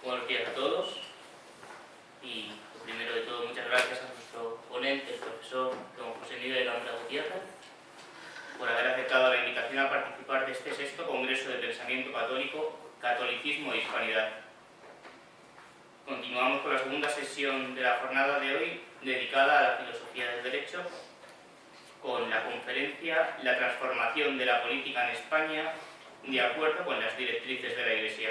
Buenos días a todos y lo primero de todo muchas gracias a nuestro ponente, el profesor don José Miguel Gambra Gutiérrez, por haber aceptado la invitación a participar de este sexto Congreso de Pensamiento Católico, Catolicismo e Hispanidad. Continuamos con la segunda sesión de la jornada de hoy, dedicada a la filosofía del derecho, con la conferencia La transformación de la política en España de acuerdo con las directrices de la Iglesia.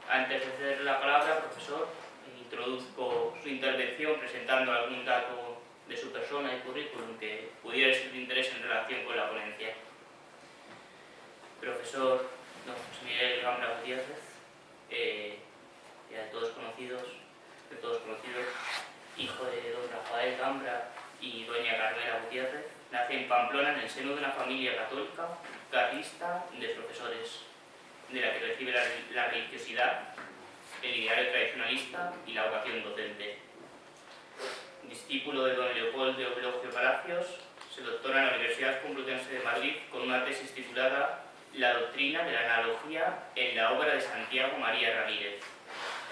Antes de ceder la palabra, profesor, introduzco su intervención presentando algún dato de su persona y currículum que pudiera ser de interés en relación con la ponencia. Profesor don José Miguel Gambra Gutiérrez, ya de todos conocidos, hijo de don Rafael Gambra y doña Carmela Gutiérrez, nace en Pamplona en el seno de una familia católica, carlista, de profesores, de la que recibe la religiosidad, el ideario tradicionalista y la vocación docente. Discípulo de don Leopoldo Eulogio Palacios, se doctora en la Universidad Complutense de Madrid con una tesis titulada La doctrina de la analogía en la obra de Santiago María Ramírez,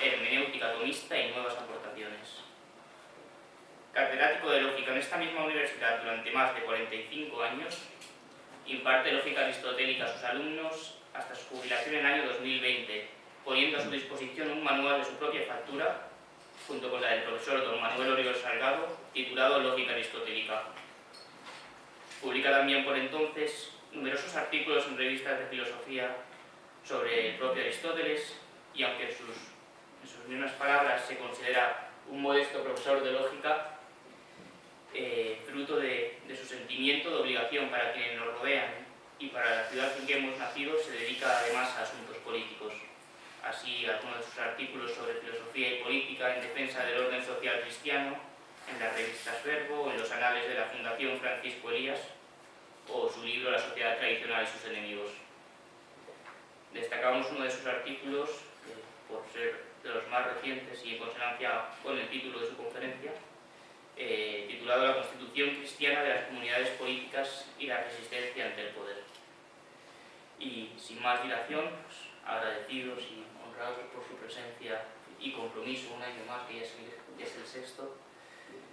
hermenéutica tomista y nuevas aportaciones. Catedrático de lógica en esta misma universidad durante más de 45 años, imparte lógica aristotélica a sus alumnos hasta su jubilación en el año 2020, poniendo a su disposición un manual de su propia factura, junto con la del profesor don Manuel Oriol Salgado, titulado Lógica Aristotélica. Publica también por entonces numerosos artículos en revistas de filosofía sobre el propio Aristóteles, y aunque en sus mismas palabras se considera un modesto profesor de lógica, fruto de su sentimiento de obligación para quienes nos rodean y para la ciudad en que hemos nacido, se dedica además a asuntos políticos. Así, algunos de sus artículos sobre filosofía y política en defensa del orden social cristiano, en las revistas Verbo o en los anales de la Fundación Francisco Elías, o su libro La sociedad tradicional y sus enemigos. Destacamos uno de sus artículos, por ser de los más recientes y en consonancia con el título de su conferencia, titulado La Constitución Cristiana de las Comunidades Políticas y la Resistencia ante el Poder. Y sin más dilación, pues, agradecidos y honrados por su presencia y compromiso un año más, que ya es el sexto.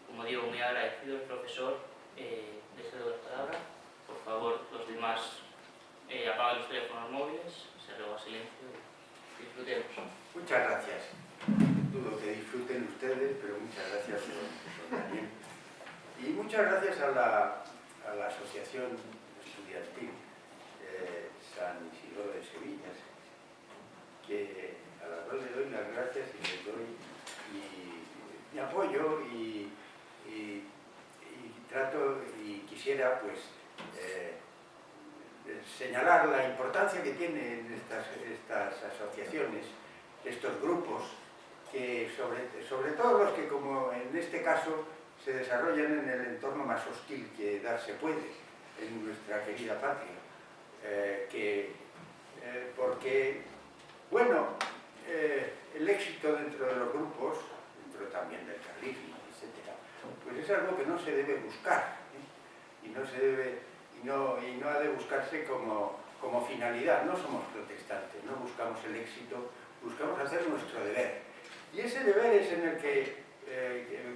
Como digo, muy agradecido el profesor, le cedo la palabra. Por favor, los demás apaguen los teléfonos móviles, se ruega silencio y disfrutemos. Muchas gracias. Dudo que disfruten ustedes, pero muchas gracias por venir. Y muchas gracias a la Asociación Estudiantil San Isidoro de Sevilla, a la cual le doy las gracias y les doy mi apoyo y trato y quisiera pues señalar la importancia que tienen estas asociaciones, estos grupos, que sobre todo los que, como en este caso, se desarrollan en el entorno más hostil que darse puede en nuestra querida patria, porque, bueno, el éxito dentro de los grupos, dentro también del carlismo, etc., pues es algo que no se debe buscar, y no ha de buscarse como finalidad. No somos protestantes, no buscamos el éxito, buscamos hacer nuestro deber. Y ese deber es en el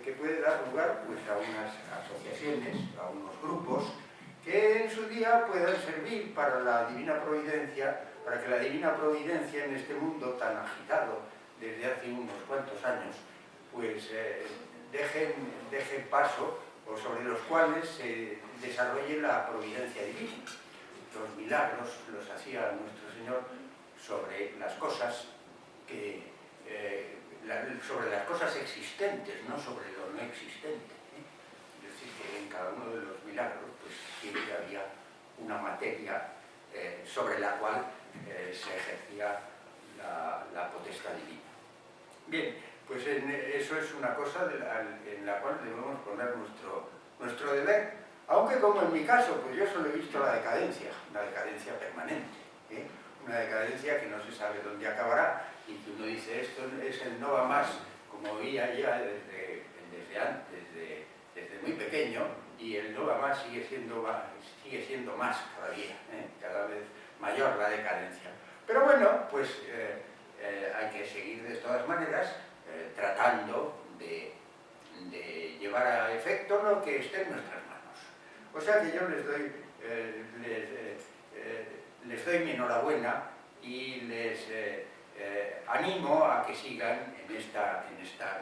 que puede dar lugar pues, a unas asociaciones, a unos grupos, que en su día puedan servir para la divina providencia, para que la divina providencia en este mundo tan agitado desde hace unos cuantos años, pues dejen paso, o sobre los cuales se desarrolle la providencia divina. Los milagros los hacía nuestro Señor sobre las cosas sobre las cosas existentes, no sobre lo no existente. Es decir, que en cada uno de los milagros pues, siempre había una materia sobre la cual se ejercía la potestad divina. Bien, pues eso es una cosa en la cual debemos poner nuestro deber, aunque como en mi caso, pues yo solo he visto la decadencia, una decadencia permanente, una decadencia que no se sabe dónde acabará, y que uno dice, esto es el no va más, como veía ya desde antes, desde muy pequeño, y el no va más sigue siendo más todavía, cada vez mayor la decadencia. Pero bueno, pues hay que seguir de todas maneras tratando de llevar a efecto lo que esté en nuestras manos. O sea que yo les doy mi enhorabuena y les animo a que sigan en esta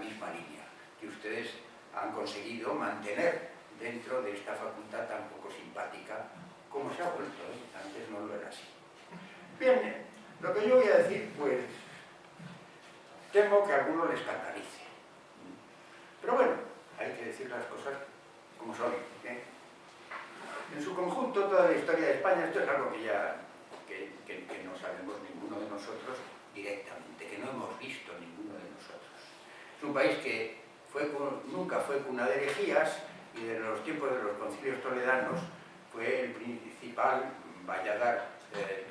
misma línea que ustedes han conseguido mantener dentro de esta facultad tan poco simpática como se ha vuelto, antes no lo era así. Bien, lo que yo voy a decir, pues, temo que a alguno les escandalice. Pero bueno, hay que decir las cosas como son. En su conjunto, toda la historia de España, esto es algo que ya que no sabemos ninguno de nosotros directamente, que no hemos visto ninguno de nosotros. Es un país que nunca fue cuna de herejías y desde los tiempos de los concilios toledanos fue el principal valladar,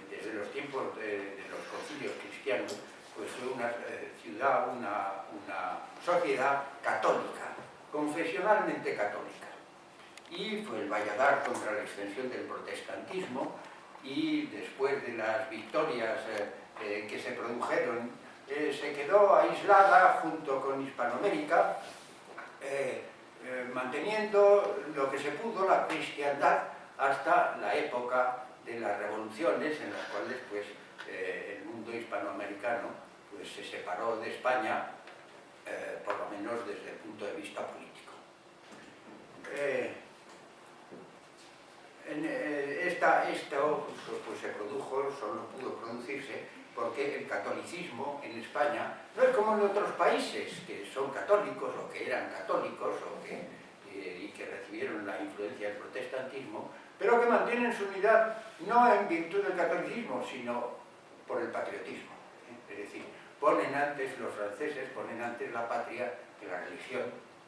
desde los tiempos de los concilios cristianos, pues fue una ciudad, una sociedad católica, confesionalmente católica. Y fue el valladar contra la extensión del protestantismo, y después de las victorias que se produjeron, se quedó aislada junto con Hispanoamérica, manteniendo lo que se pudo la cristiandad hasta la época de las revoluciones, en las cuales pues, el mundo hispanoamericano pues, se separó de España, por lo menos desde el punto de vista político. Esto pues, se produjo, solo pudo producirse porque el catolicismo en España no es como en otros países que son católicos o que eran católicos y que recibieron la influencia del protestantismo, pero que mantienen su unidad no en virtud del catolicismo, sino por el patriotismo. Es decir, los franceses ponen antes la patria que la religión,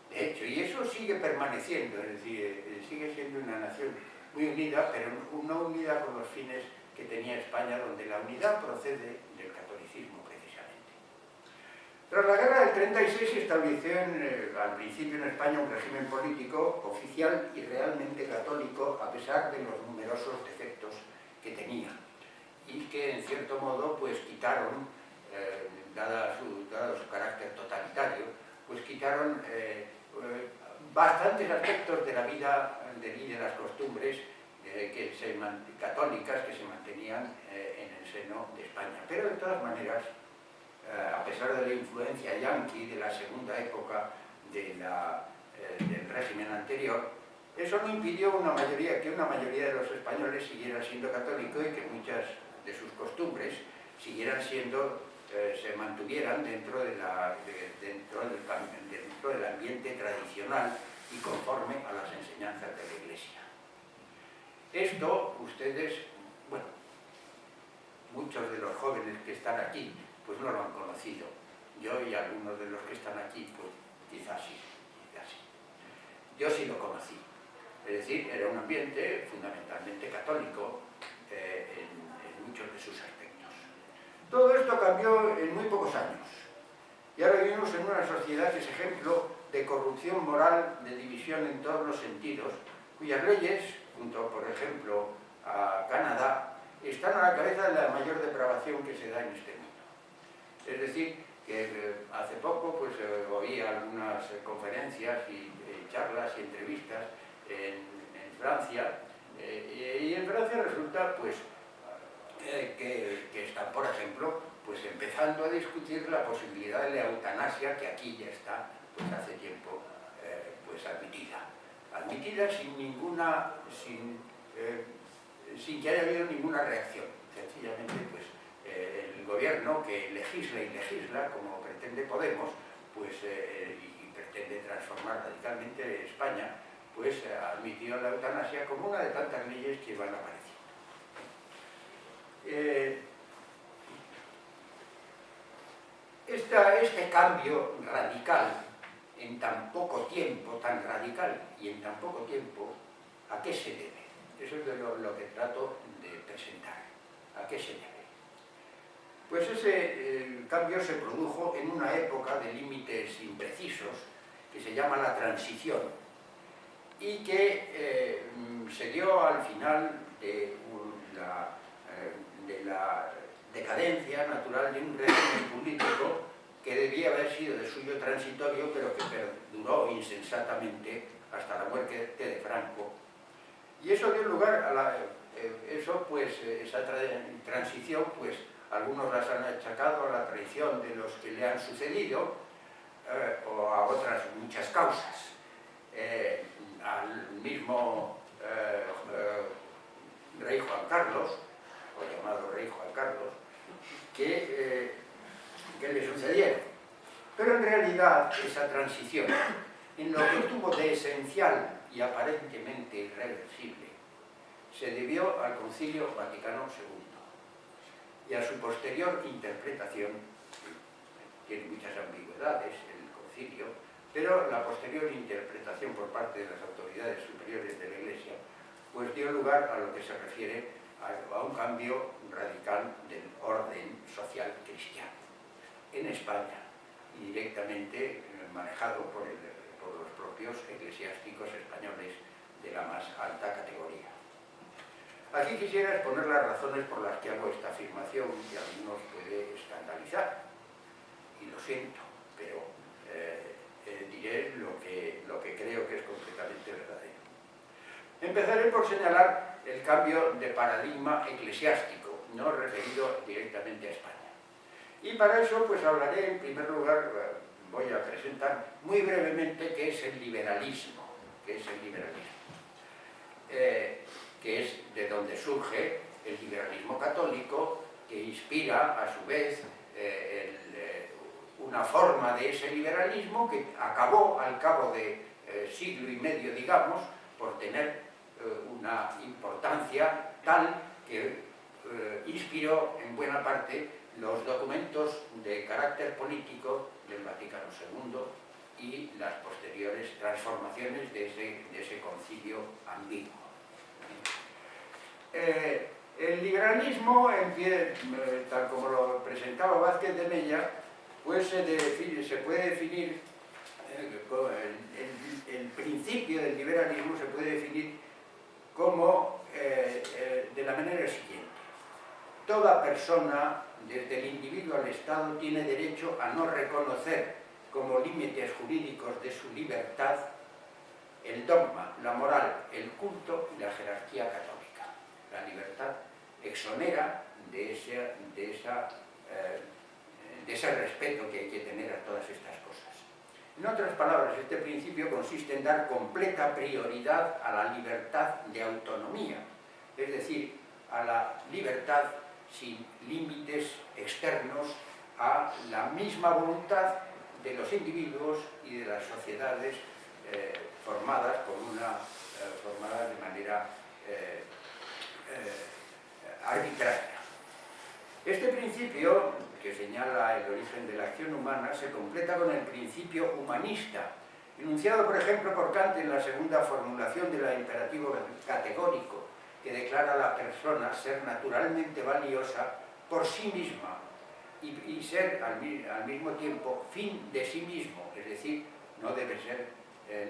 de hecho, y eso sigue permaneciendo, es decir, sigue siendo una nación muy unida, pero no unida con los fines que tenía España, donde la unidad procede del catolicismo precisamente. Tras la guerra del 36 se estableció al principio en España un régimen político oficial y realmente católico, a pesar de los numerosos defectos que tenía, y que en cierto modo pues quitaron, dado su carácter totalitario, pues quitaron bastantes aspectos de la vida y de las costumbres católicas que se mantenían en el seno de España. Pero de todas maneras, a pesar de la influencia yanqui de la segunda época del régimen anterior, eso no impidió que una mayoría de los españoles siguieran siendo católicos y que muchas de sus costumbres se mantuvieran dentro del ambiente tradicional y conforme a las enseñanzas de la Iglesia. Esto ustedes, bueno, muchos de los jóvenes que están aquí, pues no lo han conocido. Yo y algunos de los que están aquí, pues quizás sí, quizás sí. Yo sí lo conocí. Es decir, era un ambiente fundamentalmente católico en muchos de sus aspectos. Todo esto cambió en muy pocos años. Y ahora vivimos en una sociedad que es ejemplo de corrupción moral, de división en todos los sentidos, cuyas leyes, junto por ejemplo a Canadá, están a la cabeza de la mayor depravación que se da en este mundo. Es decir, que hace poco pues, oí algunas conferencias y charlas y entrevistas en Francia, y en Francia resulta pues, que están, por ejemplo, pues, empezando a discutir la posibilidad de la eutanasia, que aquí ya está pues, hace tiempo pues, admitida sin que haya habido ninguna reacción. Sencillamente, pues, el gobierno que legisla y legisla, como pretende Podemos, pues, y pretende transformar radicalmente España, pues ha admitido la eutanasia como una de tantas leyes que van apareciendo. Este cambio radical en tan poco tiempo, tan radical y en tan poco tiempo, ¿a qué se debe? Eso es lo que trato de presentar. ¿A qué se debe? Pues ese cambio se produjo en una época de límites imprecisos que se llama la transición y que se dio al final decadencia natural de un régimen político que debía haber sido de suyo transitorio, pero que perduró insensatamente hasta la muerte de Franco. Y eso dio lugar a esa transición, pues algunos las han achacado a la traición de los que le han sucedido, o a otras muchas causas. Al mismo rey Juan Carlos, o llamado rey Juan Carlos, que le sucedieron. Pero en realidad esa transición, en lo que tuvo de esencial y aparentemente irreversible, se debió al Concilio Vaticano II y a su posterior interpretación. Tiene muchas ambigüedades el concilio, pero la posterior interpretación por parte de las autoridades superiores de la Iglesia pues dio lugar a lo que se refiere a un cambio radical del orden social cristiano en España, y directamente manejado por los propios eclesiásticos españoles de la más alta categoría. Aquí quisiera exponer las razones por las que hago esta afirmación, que a algunos puede escandalizar, y lo siento, pero diré lo que creo que es completamente verdadero. Empezaré por señalar el cambio de paradigma eclesiástico, no referido directamente a España. Y para eso pues hablaré, en primer lugar, voy a presentar muy brevemente qué es el liberalismo, que es de donde surge el liberalismo católico, que inspira a su vez una forma de ese liberalismo que acabó al cabo de siglo y medio, digamos, por tener una importancia tal que inspiró en buena parte los documentos de carácter político del Vaticano II y las posteriores transformaciones de ese concilio ambiguo. El liberalismo, tal como lo presentaba Vázquez de Mella, pues se puede definir, el principio del liberalismo se puede definir como de la manera siguiente: toda persona, desde el individuo al Estado, tiene derecho a no reconocer como límites jurídicos de su libertad el dogma, la moral, el culto y la jerarquía católica. La libertad exonera de ese respeto que hay que tener a todas estas cosas. En otras palabras, este principio consiste en dar completa prioridad a la libertad de autonomía, es decir, a la libertad sin límites externos a la misma voluntad de los individuos y de las sociedades formadas de manera arbitraria. Este principio, que señala el origen de la acción humana, se completa con el principio humanista, enunciado por ejemplo por Kant en la segunda formulación del imperativo categórico, que declara a la persona ser naturalmente valiosa por sí misma y ser al mismo tiempo fin de sí mismo, es decir, no debe ser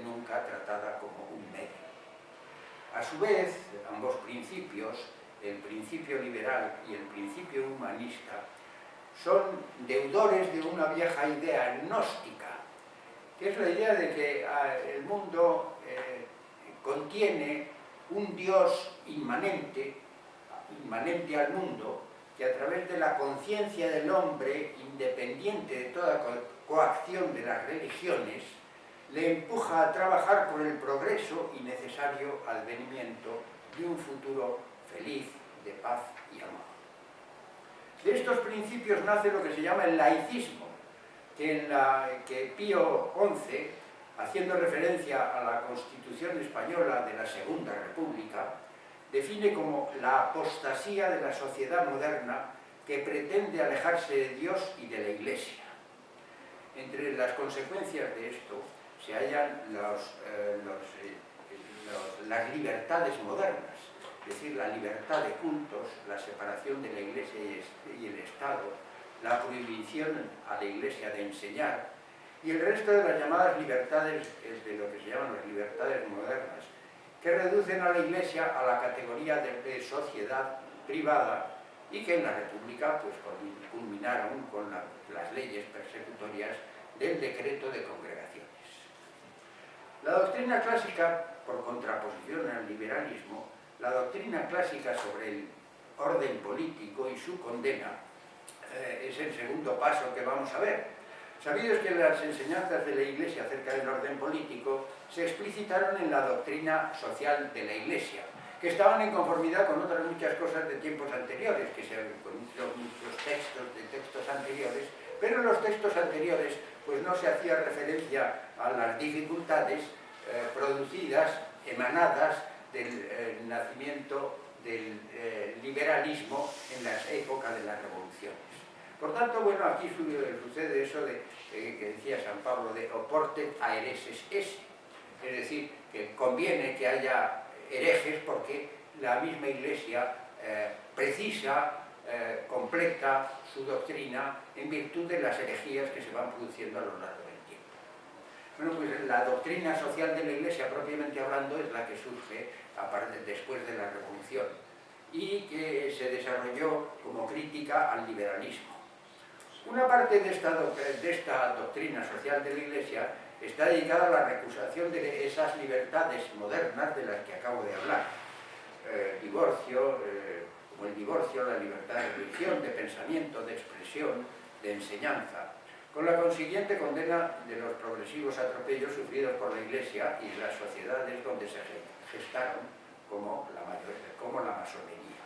nunca tratada como un medio. A su vez, ambos principios, el principio liberal y el principio humanista, son deudores de una vieja idea gnóstica, que es la idea de que el mundo contiene un Dios inmanente al mundo, que a través de la conciencia del hombre, independiente de toda coacción de las religiones, le empuja a trabajar por el progreso y necesario advenimiento de un futuro feliz, de paz y amor. De estos principios nace lo que se llama el laicismo, que Pío XI, haciendo referencia a la Constitución española de la Segunda República, define como la apostasía de la sociedad moderna que pretende alejarse de Dios y de la Iglesia. Entre las consecuencias de esto se hallan las libertades modernas, es decir, la libertad de cultos, la separación de la Iglesia y el Estado, la prohibición a la Iglesia de enseñar y el resto de las llamadas libertades, de lo que se llaman las libertades modernas, que reducen a la Iglesia a la categoría de sociedad privada y que en la República pues, culminaron con las leyes persecutorias del decreto de congregaciones. La doctrina clásica, por contraposición al liberalismo, la doctrina clásica sobre el orden político y su condena es el segundo paso que vamos a ver. Sabido es que las enseñanzas de la Iglesia acerca del orden político se explicitaron en la doctrina social de la Iglesia, que estaban en conformidad con otras muchas cosas de tiempos anteriores, con muchos textos anteriores, pero en los textos anteriores pues no se hacía referencia a las dificultades producidas, emanadas del nacimiento del liberalismo en la época de las revoluciones. Por tanto, bueno, aquí sucede eso que decía San Pablo de oportet a hereses esse, es decir, que conviene que haya herejes porque la misma Iglesia precisa, completa su doctrina en virtud de las herejías que se van produciendo a lo largo del tiempo. Bueno, pues la doctrina social de la Iglesia, propiamente hablando, es la que surge después de la Revolución y que se desarrolló como crítica al liberalismo. Una parte de esta doctrina social de la Iglesia está dedicada a la recusación de esas libertades modernas de las que acabo de hablar. Como el divorcio, la libertad de religión, de pensamiento, de expresión, de enseñanza, con la consiguiente condena de los progresivos atropellos sufridos por la Iglesia y las sociedades donde se gestaron, como la masonería.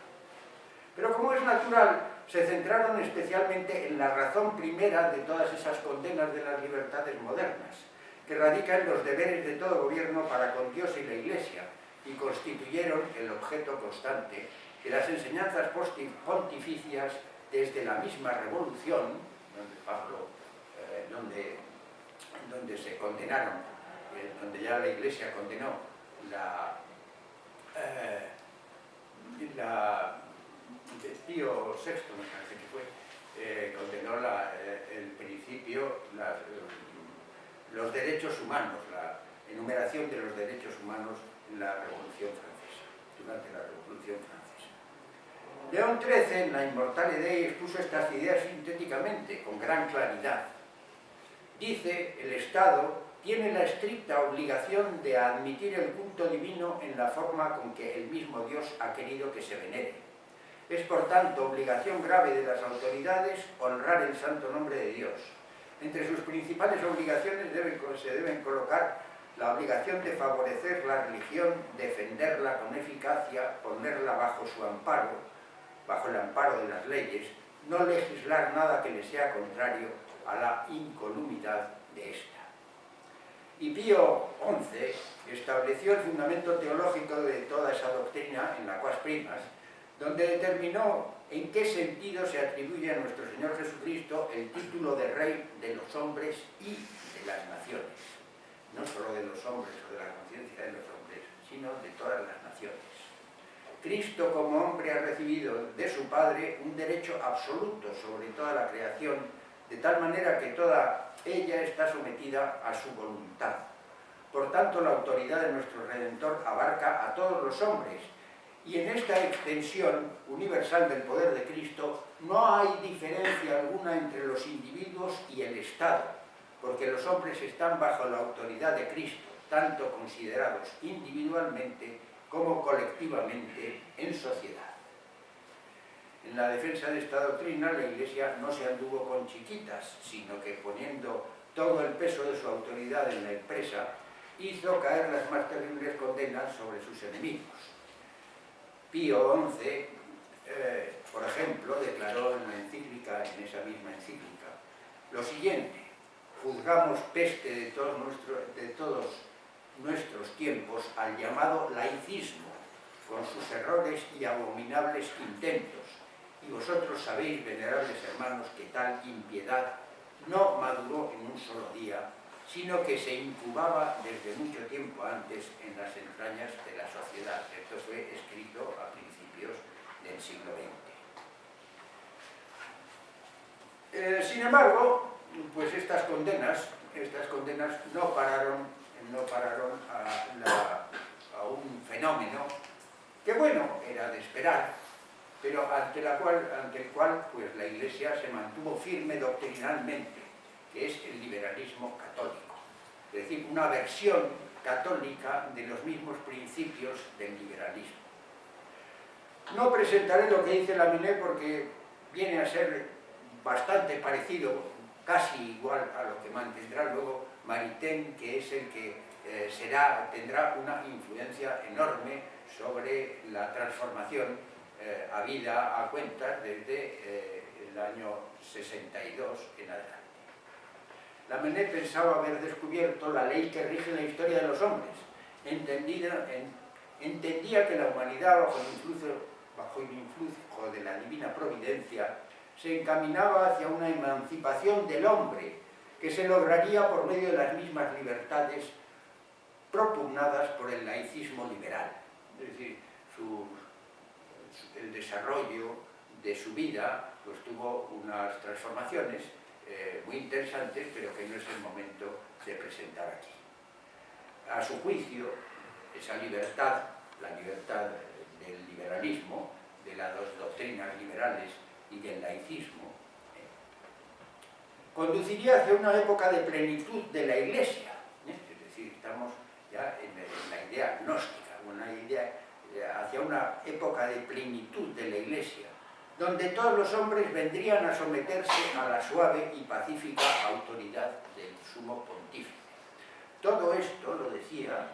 Pero como es natural, se centraron especialmente en la razón primera de todas esas condenas de las libertades modernas, que radica en los deberes de todo gobierno para con Dios y la Iglesia, y constituyeron el objeto constante de las enseñanzas pontificias desde la misma Revolución, donde se condenaron, donde ya la Iglesia condenó Pío VI, me parece que fue, condenó el principio, los derechos humanos, la enumeración de los derechos humanos en la Revolución Francesa, durante la Revolución Francesa. León XIII, en la Immortale Dei, expuso estas ideas sintéticamente, con gran claridad. Dice, el Estado tiene la estricta obligación de admitir el culto divino en la forma con que el mismo Dios ha querido que se venere. Es, por tanto, obligación grave de las autoridades honrar el santo nombre de Dios. Entre sus principales obligaciones se deben colocar la obligación de favorecer la religión, defenderla con eficacia, ponerla bajo su amparo, bajo el amparo de las leyes, no legislar nada que le sea contrario a la incolumidad de ésta. Y Pío XI estableció el fundamento teológico de toda esa doctrina en la Quas Primas, donde determinó en qué sentido se atribuye a nuestro Señor Jesucristo el título de Rey de los hombres y de las naciones. No solo de los hombres o de la conciencia de los hombres, sino de todas las naciones. Cristo como hombre ha recibido de su Padre un derecho absoluto sobre toda la creación, de tal manera que toda ella está sometida a su voluntad. Por tanto, la autoridad de nuestro Redentor abarca a todos los hombres, y en esta extensión universal del poder de Cristo no hay diferencia alguna entre los individuos y el Estado, porque los hombres están bajo la autoridad de Cristo, tanto considerados individualmente como colectivamente en sociedad. En la defensa de esta doctrina, la Iglesia no se anduvo con chiquitas, sino que poniendo todo el peso de su autoridad en la empresa, hizo caer las más terribles condenas sobre sus enemigos. Pío XI, por ejemplo, declaró en esa misma encíclica, lo siguiente: juzgamos peste de todos nuestros tiempos al llamado laicismo, con sus errores y abominables intentos, y vosotros sabéis, venerables hermanos, que tal impiedad no maduró en un solo día, sino que se incubaba desde mucho tiempo antes en las entrañas de la sociedad. Esto fue escrito a principios del siglo XX. Sin embargo, pues estas condenas no pararon a un fenómeno que, bueno, era de esperar, pero ante el cual pues, la Iglesia se mantuvo firme doctrinalmente, que es el liberalismo católico. Es decir, una versión católica de los mismos principios del liberalismo. No presentaré lo que dice Lamennais porque viene a ser bastante parecido, casi igual a lo que mantendrá luego Maritain, que es el que tendrá una influencia enorme sobre la transformación habida a cuentas desde el año 62 en adelante. Lamennais pensaba haber descubierto la ley que rige la historia de los hombres. Entendía que la humanidad, bajo el influjo de la divina providencia, se encaminaba hacia una emancipación del hombre que se lograría por medio de las mismas libertades propugnadas por el laicismo liberal. Es decir, el desarrollo de su vida pues, tuvo unas transformaciones muy interesantes, pero que no es el momento de presentar aquí. A su juicio, esa libertad, la libertad del liberalismo, de las dos doctrinas liberales y del laicismo, conduciría hacia una época de plenitud de la Iglesia. Es decir, estamos ya en la idea gnóstica, hacia una época de plenitud de la Iglesia, donde todos los hombres vendrían a someterse a la suave y pacífica autoridad del sumo pontífice. Todo esto, lo decía,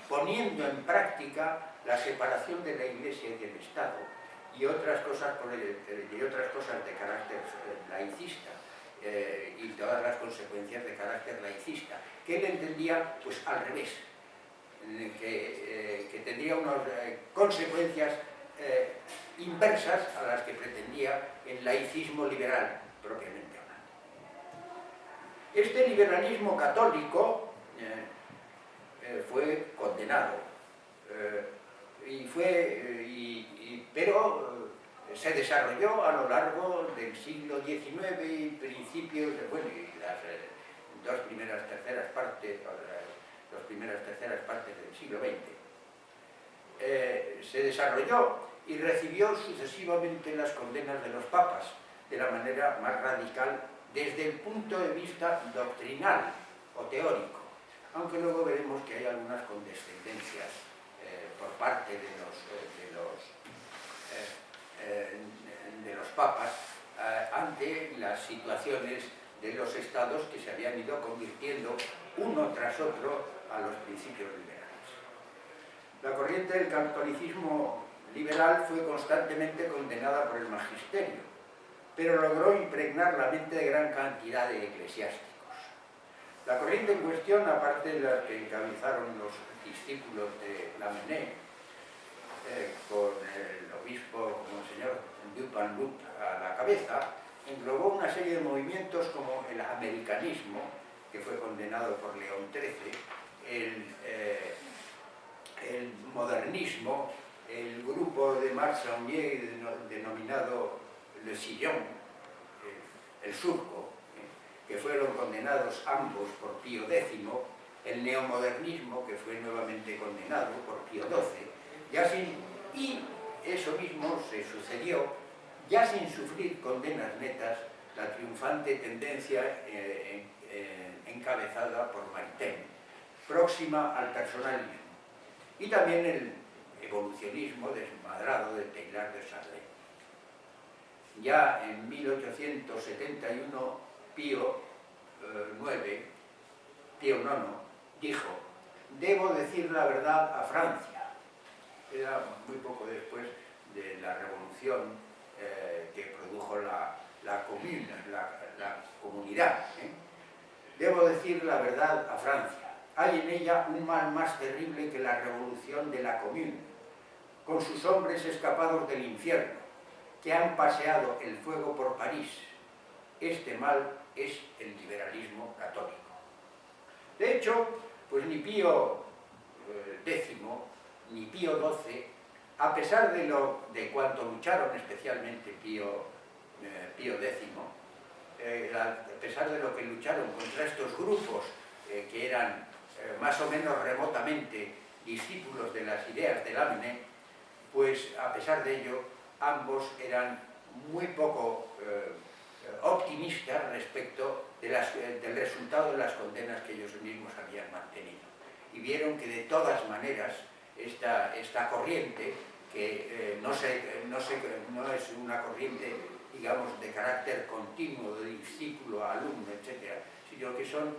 poniendo en práctica la separación de la Iglesia y del Estado y otras cosas de carácter laicista y todas las consecuencias de carácter laicista, que él entendía pues al revés, que tendría unas consecuencias inversas a las que pretendía el laicismo liberal, propiamente hablando. Este liberalismo católico fue condenado, pero se desarrolló a lo largo del siglo XIX y principios, y las dos primeras terceras partes del siglo XX. Se desarrolló y recibió sucesivamente las condenas de los papas, de la manera más radical desde el punto de vista doctrinal o teórico, aunque luego veremos que hay algunas condescendencias por parte de los papas ante las situaciones de los estados que se habían ido convirtiendo uno tras otro a los principios liberales. La corriente del catolicismo liberal fue constantemente condenada por el magisterio, pero logró impregnar la mente de gran cantidad de eclesiásticos. La corriente en cuestión, aparte de las que encabezaron los discípulos de Lamennais, con el obispo Monseñor Dupanloup a la cabeza, englobó una serie de movimientos como el americanismo, que fue condenado por León XIII, el modernismo, el grupo de Marx Saunier denominado Le Sillon, el surco, que fueron condenados ambos por Pío X, el neomodernismo, que fue nuevamente condenado por Pío XII, y eso mismo se sucedió, ya sin sufrir condenas netas, la triunfante tendencia encabezada por Maritain, próxima al personalismo, y también el evolucionismo desmadrado de Teilhard de Chardin. Ya en 1871, Pío IX dijo: «Debo decir la verdad a Francia». Era muy poco después de la revolución que produjo la comunidad. «Debo decir la verdad a Francia. Hay en ella un mal más terrible que la revolución de la Commune, con sus hombres escapados del infierno, que han paseado el fuego por París. Este mal es el liberalismo católico». De hecho, pues ni Pío X ni Pío XII, a pesar de cuanto lucharon especialmente Pío X, a pesar de lo que lucharon contra estos grupos que eran más o menos remotamente discípulos de las ideas de Lamennais, pues a pesar de ello ambos eran muy poco optimistas respecto del resultado de las condenas que ellos mismos habían mantenido. Y vieron que de todas maneras esta corriente, que no es una corriente, digamos, de carácter continuo, de discípulo a alumno, etc., sino que son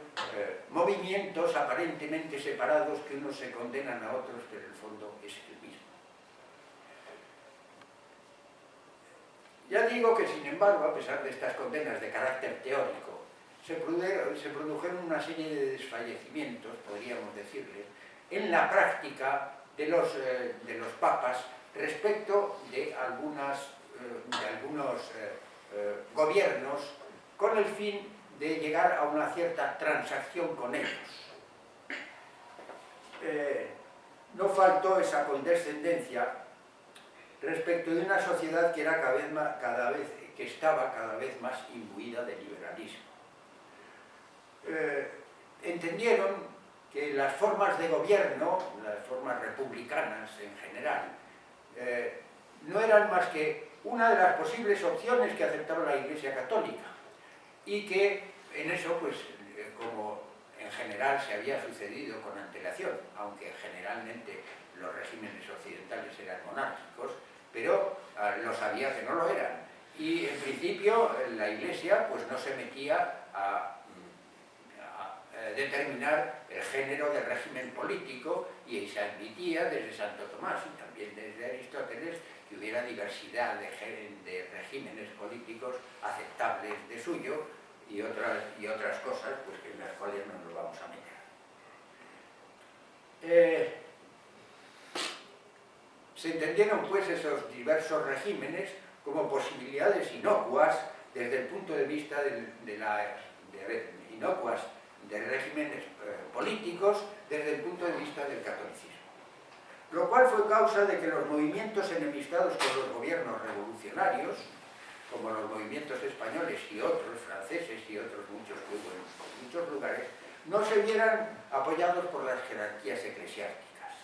movimientos aparentemente separados que unos se condenan a otros, pero en el fondo es el mismo. Ya digo que, sin embargo, a pesar de estas condenas de carácter teórico, se produjeron una serie de desfallecimientos, podríamos decirle, en la práctica de los papas respecto de algunos gobiernos con el fin de llegar a una cierta transacción con ellos. No faltó esa condescendencia respecto de una sociedad que era estaba cada vez más imbuida de liberalismo. Entendieron que las formas de gobierno, las formas republicanas en general, no eran más que una de las posibles opciones que aceptaba la Iglesia Católica, y que en eso, pues, como en general se había sucedido con antelación, aunque generalmente los regímenes occidentales eran monárquicos, pero los había que no lo eran. Y en principio la Iglesia pues no se metía a determinar el género del régimen político, y se admitía desde Santo Tomás y también desde Aristóteles que hubiera diversidad de regímenes políticos aceptables de suyo y otras cosas pues, en las cuales no nos vamos a meter. Se entendieron pues esos diversos regímenes como posibilidades inocuas desde el punto de vista inocuas de regímenes políticos desde el punto de vista del catolicismo. Lo cual fue causa de que los movimientos enemistados con los gobiernos revolucionarios, como los movimientos españoles y otros, franceses y otros muchos que hubo en muchos lugares, no se vieran apoyados por las jerarquías eclesiásticas.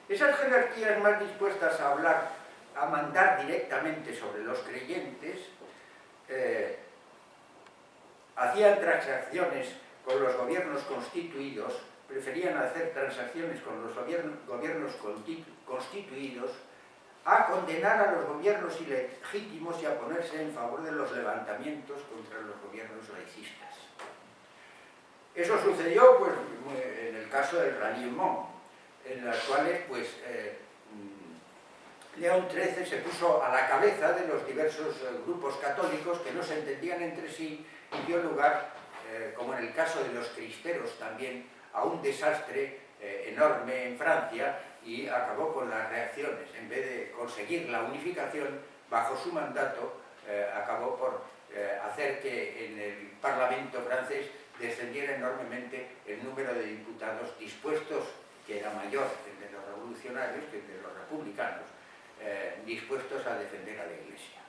Esas jerarquías más dispuestas a mandar directamente sobre los creyentes, hacían transacciones con los gobiernos constituidos, preferían hacer transacciones con los gobiernos constituidos a condenar a los gobiernos ilegítimos y a ponerse en favor de los levantamientos contra los gobiernos laicistas. Eso sucedió pues, en el caso del Ralliement, en las cuales pues, León XIII se puso a la cabeza de los diversos grupos católicos que no se entendían entre sí y dio lugar, como en el caso de los cristeros también, a un desastre enorme en Francia, y acabó con las reacciones. En vez de conseguir la unificación bajo su mandato, acabó por hacer que en el Parlamento francés descendiera enormemente el número de diputados dispuestos, que era mayor el de los revolucionarios que el de los republicanos, dispuestos a defender a la Iglesia.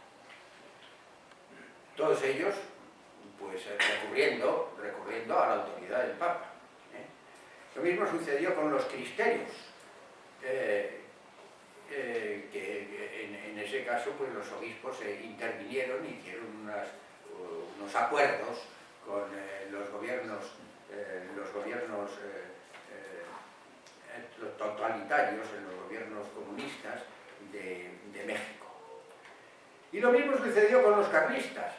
Todos ellos pues recurriendo a la autoridad del Papa. Lo mismo sucedió con los cristerios, que en ese caso pues los obispos intervinieron y hicieron unos acuerdos con los gobiernos totalitarios, en los gobiernos comunistas de México. Y lo mismo sucedió con los carlistas,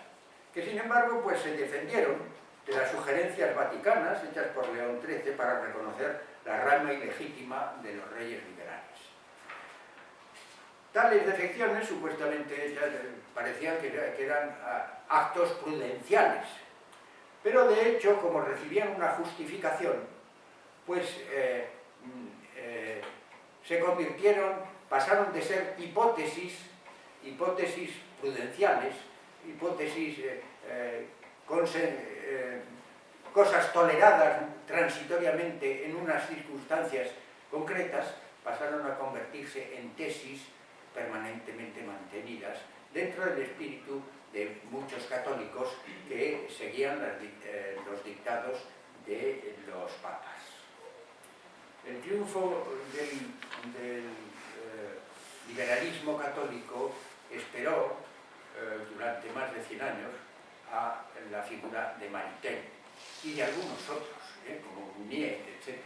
que sin embargo pues se defendieron de las sugerencias vaticanas hechas por León XIII para reconocer la rama ilegítima de los reyes liberales. Tales defecciones supuestamente parecían que eran actos prudenciales, pero de hecho, como recibían una justificación, pues pasaron de ser hipótesis prudenciales, hipótesis cosas toleradas transitoriamente en unas circunstancias concretas, pasaron a convertirse en tesis permanentemente mantenidas dentro del espíritu de muchos católicos que seguían los dictados de los papas. El triunfo del liberalismo católico esperó durante más de 100 años a la figura de Maritain y de algunos otros, como Mounier, etc.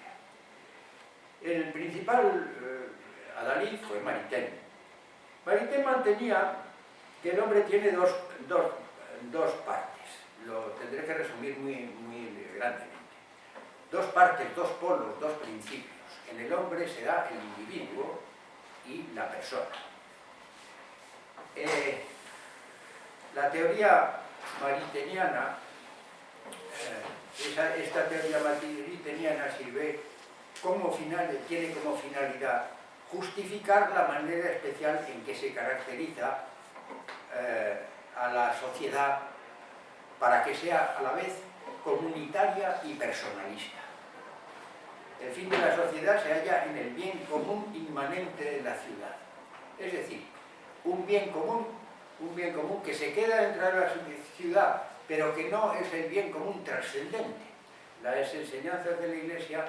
El principal adalid fue Maritain. Maritain mantenía que el hombre tiene dos partes. Lo tendré que resumir muy grandemente. Dos partes, dos polos, dos principios. En el hombre se da el individuo y la persona. La teoría maritainiana, esta teoría maritainiana tiene como finalidad justificar la manera especial en que se caracteriza a la sociedad para que sea a la vez comunitaria y personalista. El fin de la sociedad se halla en el bien común inmanente de la ciudad. Es decir, un bien común que se queda dentro de la ciudad, pero que no es el bien común trascendente. Las enseñanzas de la Iglesia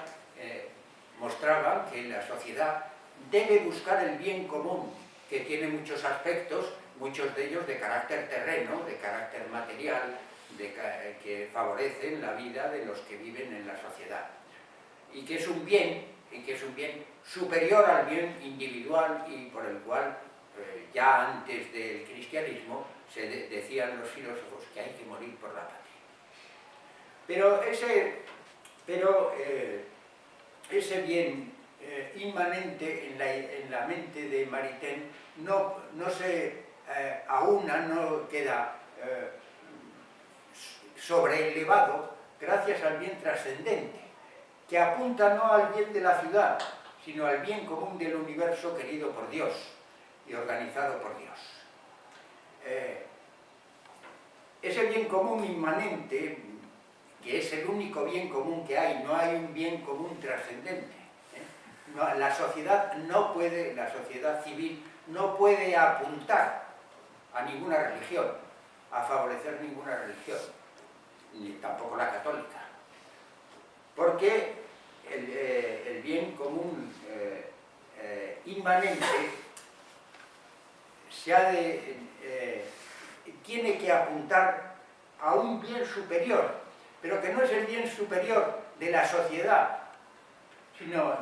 mostraban que la sociedad debe buscar el bien común, que tiene muchos aspectos, muchos de ellos de carácter terreno, de carácter material, que favorecen la vida de los que viven en la sociedad. Y que es un bien superior al bien individual y por el cual ya antes del cristianismo decían los filósofos que hay que morir por la patria. Pero ese bien inmanente en la mente de Maritain no se aúna, no queda sobrelevado gracias al bien trascendente, que apunta no al bien de la ciudad, sino al bien común del universo querido por Dios y organizado por Dios. Ese bien común inmanente, que es el único bien común que hay, no hay un bien común trascendente. La sociedad civil no puede apuntar a ninguna religión, a favorecer ninguna religión, ni tampoco la católica. Porque el bien común inmanente tiene que apuntar a un bien superior, pero que no es el bien superior de la sociedad, sino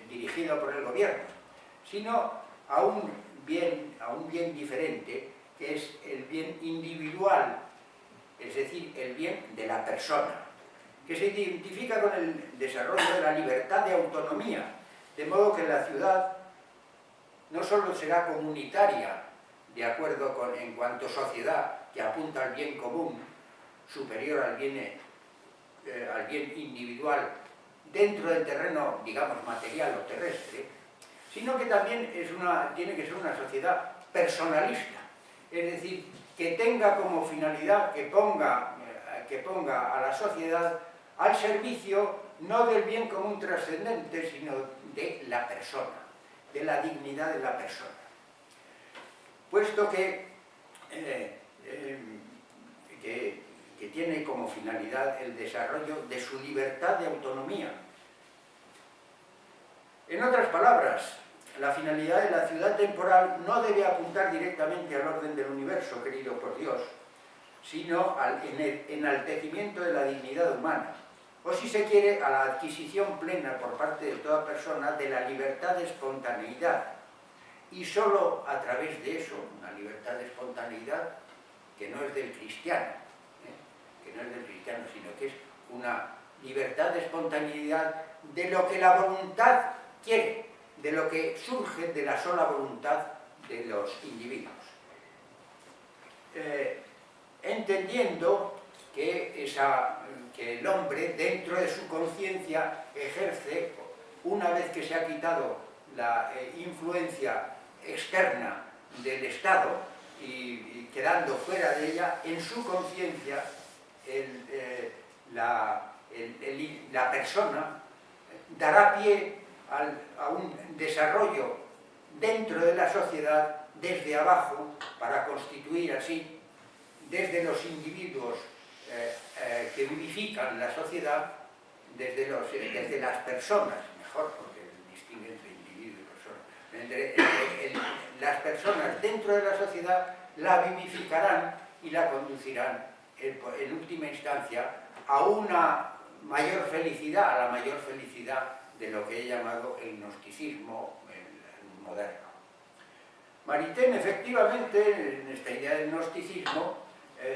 dirigido por el gobierno, sino a un bien diferente, que es el bien individual, es decir, el bien de la persona, que se identifica con el desarrollo de la libertad de autonomía, de modo que la ciudad no solo será comunitaria, de acuerdo en cuanto sociedad que apunta al bien común, superior al bien individual, dentro del terreno, digamos, material o terrestre, sino que también tiene que ser una sociedad personalista, es decir, que tenga como finalidad que ponga a la sociedad al servicio no del bien común trascendente, sino de la persona, de la dignidad de la persona. Puesto que tiene como finalidad el desarrollo de su libertad de autonomía. En otras palabras, la finalidad de la ciudad temporal no debe apuntar directamente al orden del universo querido por Dios, sino al enaltecimiento de la dignidad humana, o si se quiere, a la adquisición plena por parte de toda persona de la libertad de espontaneidad, y solo a través de eso, una libertad de espontaneidad que no es del cristiano, sino que es una libertad de espontaneidad de lo que la voluntad quiere, de lo que surge de la sola voluntad de los individuos. Entendiendo que el hombre, dentro de su conciencia, ejerce, una vez que se ha quitado la influencia externa del Estado y quedando fuera de ella, en su conciencia la persona dará pie a un desarrollo dentro de la sociedad desde abajo, para constituir así, desde los individuos que vivifican la sociedad, desde las personas, mejor, porque distingue entre individuo y persona, las personas dentro de la sociedad la vivificarán y la conducirán en última instancia a una mayor felicidad, a la mayor felicidad de lo que he llamado el gnosticismo moderno. Maritain, efectivamente, en esta idea del gnosticismo,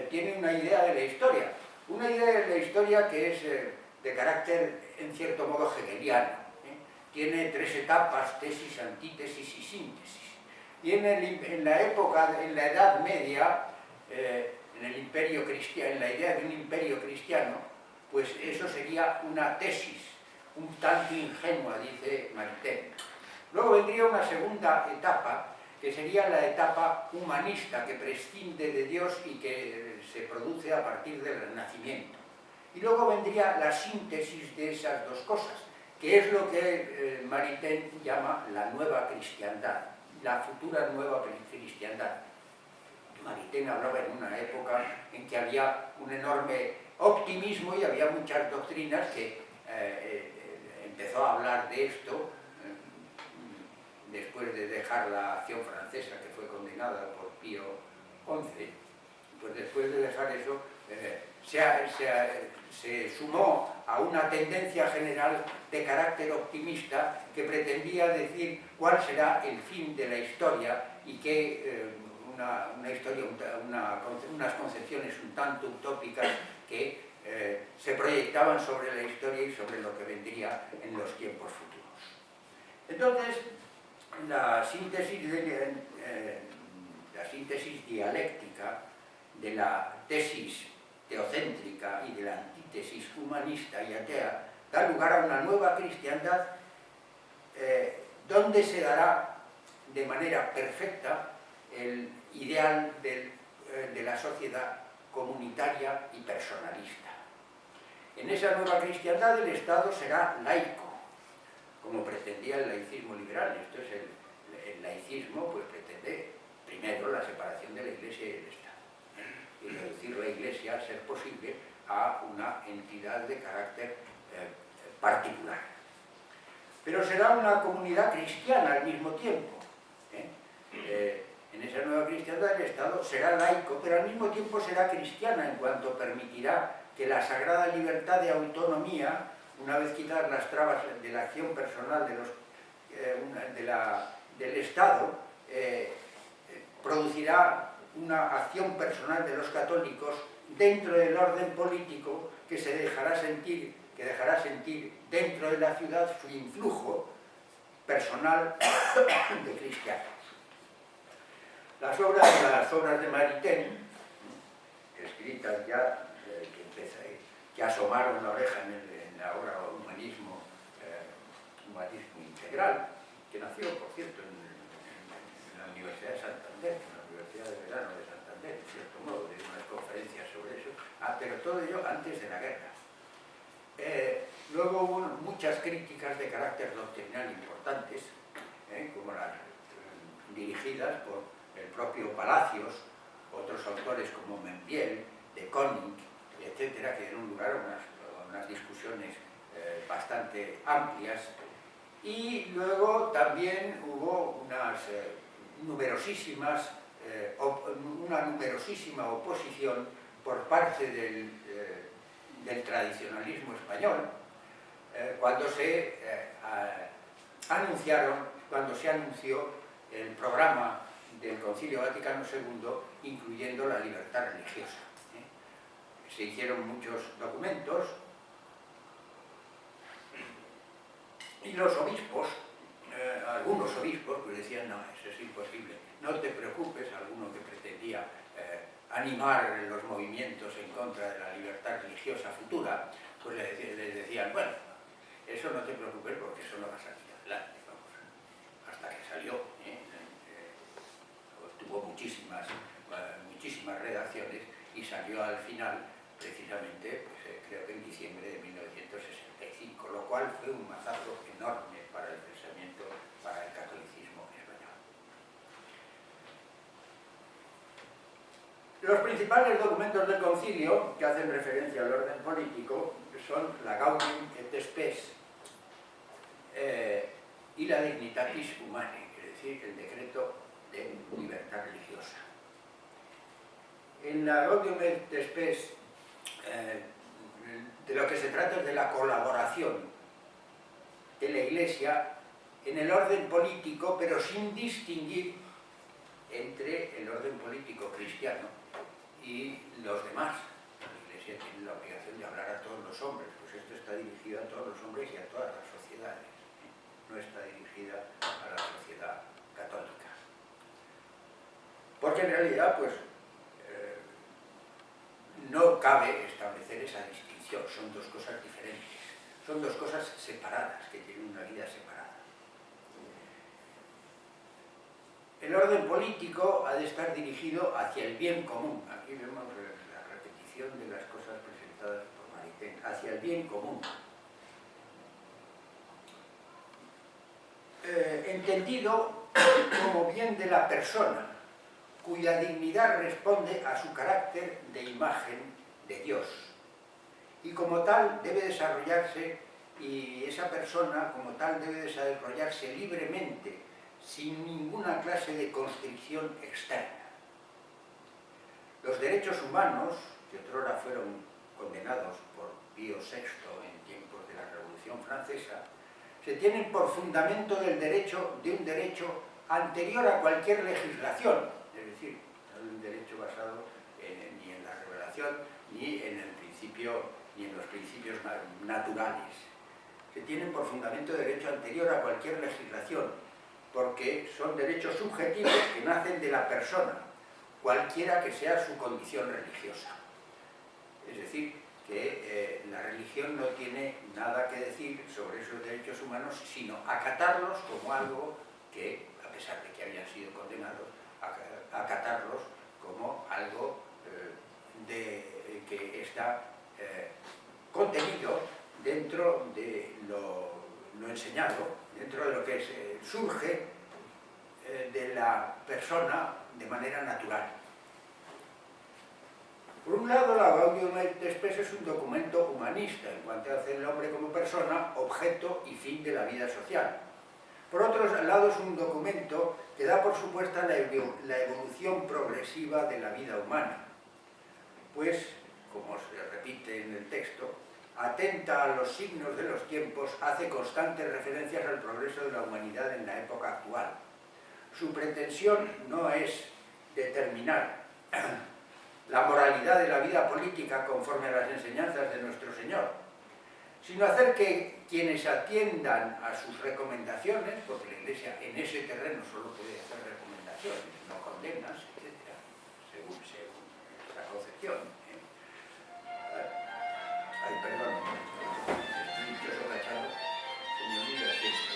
tiene una idea de la historia. Una idea de la historia que es de carácter, en cierto modo, hegeliano. Tiene tres etapas: tesis, antítesis y síntesis. Y en la época, en la Edad Media, en el imperio cristiano, en la idea de un imperio cristiano, pues eso sería una tesis, un tanto ingenua, dice Maritain. Luego vendría una segunda etapa, que sería la etapa humanista, que prescinde de Dios y que se produce a partir del Renacimiento. Y luego vendría la síntesis de esas dos cosas, que es lo que Maritain llama la nueva cristiandad, la futura nueva cristiandad. Maritain hablaba en una época en que había un enorme optimismo y había muchas doctrinas que empezó a hablar de esto después de dejar la acción francesa, que fue condenada por Pío XI. Pues después de dejar eso, se sumó a una tendencia general de carácter optimista que pretendía decir cuál será el fin de la historia y que unas concepciones un tanto utópicas que se proyectaban sobre la historia y sobre lo que vendría en los tiempos futuros. Entonces, la síntesis dialéctica de la tesis teocéntrica y de la antítesis humanista y atea da lugar a una nueva cristiandad donde se dará de manera perfecta el ideal de la sociedad comunitaria y personalista. En esa nueva cristiandad el Estado será laico, como pretendía el laicismo liberal. Esto es el laicismo, pues pretende primero la separación de la Iglesia y del Estado, y reducir la Iglesia, a ser posible, a una entidad de carácter particular. Pero será una comunidad cristiana al mismo tiempo. En esa nueva cristiandad el Estado será laico, pero al mismo tiempo será cristiana, en cuanto permitirá que la sagrada libertad de autonomía, una vez quitadas las trabas de la acción personal del Estado, producirá una acción personal de los católicos dentro del orden político que dejará sentir dentro de la ciudad su influjo personal de cristianos. Las obras de Maritain, escritas ya, que asomaron la oreja en la obra Humanismo Integral, que nació, por cierto, en la Universidad de Santander, en la Universidad de Verano de Santander, en cierto modo, de unas conferencias sobre eso, pero todo ello antes de la guerra. Luego hubo muchas críticas de carácter doctrinal importantes, como las dirigidas por el propio Palacios, otros autores como Membiel, de Koning, etcétera, que dieron lugar a unas discusiones bastante amplias. Y luego también hubo una numerosísima oposición por parte del tradicionalismo español cuando se anunció el programa del Concilio Vaticano II, incluyendo la libertad religiosa. Se hicieron muchos documentos y los obispos, algunos obispos, pues decían: no, eso es imposible, no te preocupes. Alguno que pretendía animar los movimientos en contra de la libertad religiosa futura, pues les decían: bueno, eso no te preocupes porque eso no va a salir adelante, vamos. Hasta que salió, tuvo muchísimas redacciones y salió al final, precisamente, pues, creo que en diciembre de 1965, lo cual fue un mazazo enorme para el pensamiento, para el catolicismo español. Los principales documentos del concilio que hacen referencia al orden político son la Gaudium et Spes y la Dignitatis Humanae, es decir, el decreto de libertad religiosa. En la Gaudium et Spes, de lo que se trata es de la colaboración de la Iglesia en el orden político, pero sin distinguir entre el orden político cristiano y los demás. La Iglesia tiene la obligación de hablar a todos los hombres, pues esto está dirigido a todos los hombres y a todas las sociedades, no está dirigida a la sociedad católica. Porque en realidad, pues, no cabe establecer esa distinción, son dos cosas diferentes, son dos cosas separadas, que tienen una vida separada. El orden político ha de estar dirigido hacia el bien común. Aquí vemos la repetición de las cosas presentadas por Maritain, hacia el bien común. Entendido como bien de la persona, cuya dignidad responde a su carácter de imagen de Dios. Y como tal debe desarrollarse, y esa persona como tal debe desarrollarse libremente, sin ninguna clase de constricción externa. Los derechos humanos, que otrora fueron condenados por Pío VI en tiempos de la Revolución Francesa, se tienen por fundamento de un derecho anterior a cualquier legislación, es decir, no es un derecho basado ni en la revelación, ni en los principios naturales. Se tienen por fundamento de derecho anterior a cualquier legislación, porque son derechos subjetivos que nacen de la persona, cualquiera que sea su condición religiosa. Es decir, que la religión no tiene nada que decir sobre esos derechos humanos, sino acatarlos como algo que, a pesar de que habían sido condenados, acatarlos como algo que está contenido dentro de lo enseñado, dentro de lo que surge de la persona de manera natural. Por un lado, la Gaudium et Spes es un documento humanista, en cuanto hace el hombre como persona, objeto y fin de la vida social. Por otro lado, es un documento que da por supuesta la evolución progresiva de la vida humana, pues, como se repite en el texto, atenta a los signos de los tiempos, hace constantes referencias al progreso de la humanidad en la época actual. Su pretensión no es determinar la moralidad de la vida política conforme a las enseñanzas de nuestro Señor, sino hacer que quienes atiendan a sus recomendaciones, porque la Iglesia en ese terreno solo puede hacer recomendaciones, no condenas, etc., según esta concepción. Ay, perdón, estoy dichoso agachado, se me olvida siempre.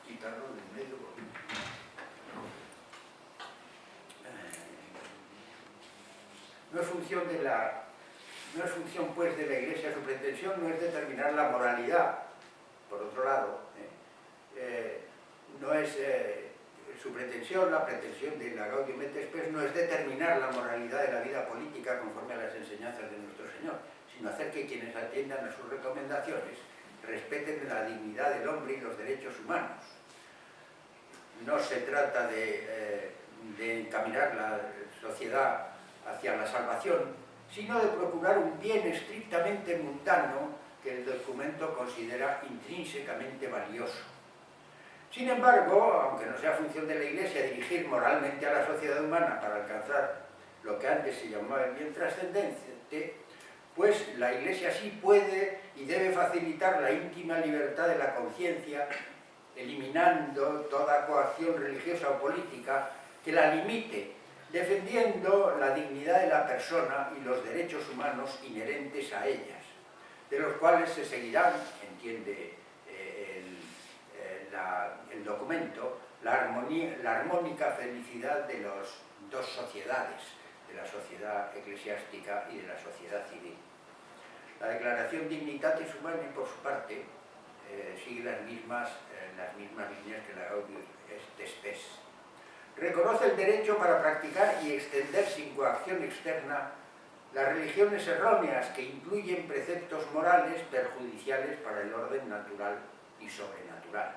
Quitarlo del medio. No es función pues de la Iglesia, su pretensión no es determinar la moralidad, por otro lado, no es su pretensión, la pretensión de la Gaudium et Spes no es determinar la moralidad de la vida política conforme a las enseñanzas de nuestro Señor, sino hacer que quienes atiendan a sus recomendaciones respeten la dignidad del hombre y los derechos humanos. No se trata de encaminar la sociedad hacia la salvación, sino de procurar un bien estrictamente mundano que el documento considera intrínsecamente valioso. Sin embargo, aunque no sea función de la Iglesia dirigir moralmente a la sociedad humana para alcanzar lo que antes se llamaba el bien trascendente, pues la Iglesia sí puede y debe facilitar la íntima libertad de la conciencia, eliminando toda coacción religiosa o política que la limite, defendiendo la dignidad de la persona y los derechos humanos inherentes a ellas, de los cuales se seguirán, entiende el documento, la armónica felicidad de las dos sociedades, de la sociedad eclesiástica y de la sociedad civil. La Declaración Dignitatis Humanae, por su parte, sigue las mismas líneas que la Gaudium et Spes. Reconoce el derecho para practicar y extender sin coacción externa las religiones erróneas que incluyen preceptos morales perjudiciales para el orden natural y sobrenatural.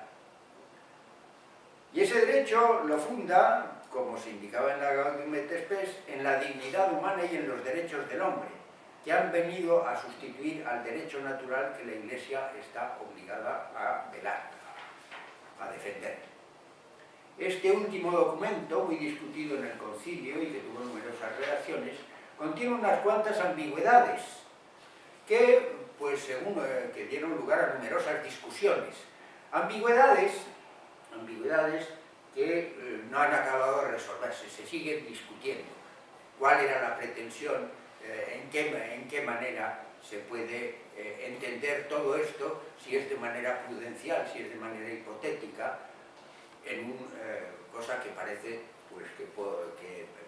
Y ese derecho lo funda, como se indicaba en la Gaudium et Spes, en la dignidad humana y en los derechos del hombre, que han venido a sustituir al derecho natural que la Iglesia está obligada a velar, a defender. Este último documento, muy discutido en el concilio y que tuvo numerosas redacciones, contiene unas cuantas ambigüedades que, pues, que dieron lugar a numerosas discusiones. Ambigüedades que no han acabado de resolverse, se siguen discutiendo. ¿Cuál era la pretensión? ¿En qué manera se puede entender todo esto? Si es de manera prudencial, si es de manera hipotética, en cosa que parece pues, que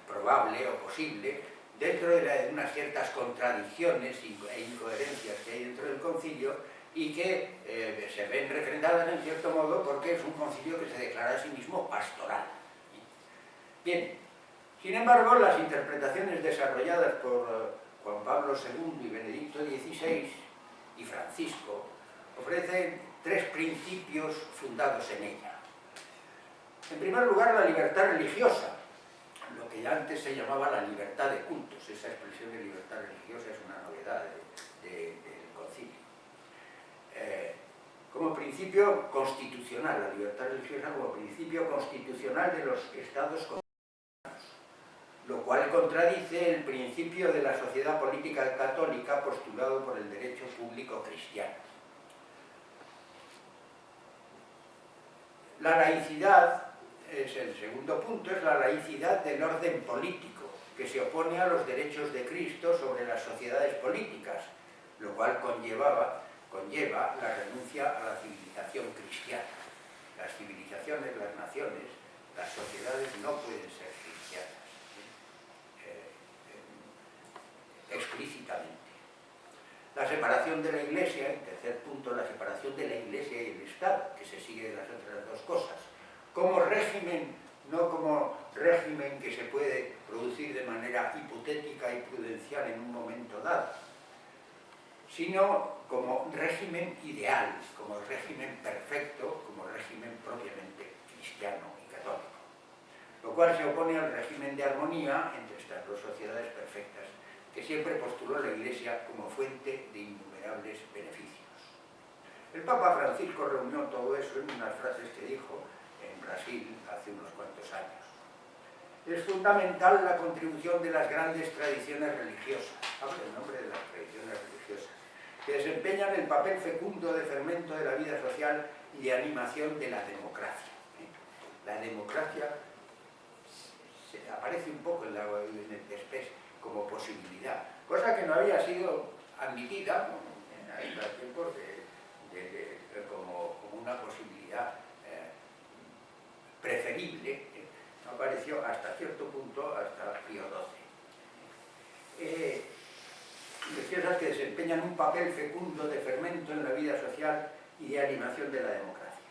probable o posible, dentro de unas ciertas contradicciones e incoherencias que hay dentro del concilio y que se ven refrendadas en cierto modo porque es un concilio que se declara a sí mismo pastoral. Bien, sin embargo, las interpretaciones desarrolladas por Juan Pablo II y Benedicto XVI y Francisco ofrecen tres principios fundados en ella. En primer lugar, la libertad religiosa, lo que ya antes se llamaba la libertad de cultos. Esa expresión de libertad religiosa es una novedad del concilio. Como principio constitucional, la libertad religiosa como principio constitucional de los estados constitucionales, lo cual contradice el principio de la sociedad política católica postulado por el derecho público cristiano. La laicidad, es el segundo punto, es la laicidad del orden político, que se opone a los derechos de Cristo sobre las sociedades políticas, lo cual conlleva la renuncia a la civilización cristiana. Las civilizaciones, las naciones, las sociedades no pueden ser cristianas, explícitamente. La separación de la Iglesia, en tercer punto, la separación de la Iglesia y el Estado, que se sigue de las otras dos cosas, como régimen, no como régimen que se puede producir de manera hipotética y prudencial en un momento dado, sino como régimen ideal, como régimen perfecto, como régimen propiamente cristiano y católico, lo cual se opone al régimen de armonía entre estas dos sociedades perfectas, que siempre postuló la Iglesia como fuente de innumerables beneficios. El Papa Francisco reunió todo eso en unas frases que dijo en Brasil hace unos cuantos años. Es fundamental la contribución de las grandes tradiciones religiosas, hablo en nombre de las tradiciones religiosas, que desempeñan el papel fecundo de fermento de la vida social y de animación de la democracia. La democracia aparece un poco en el Spes como posibilidad, cosa que no había sido admitida en aquellos tiempos como una posibilidad preferible, apareció hasta cierto punto, hasta Pío XII. Religiosas que desempeñan un papel fecundo de fermento en la vida social y de animación de la democracia.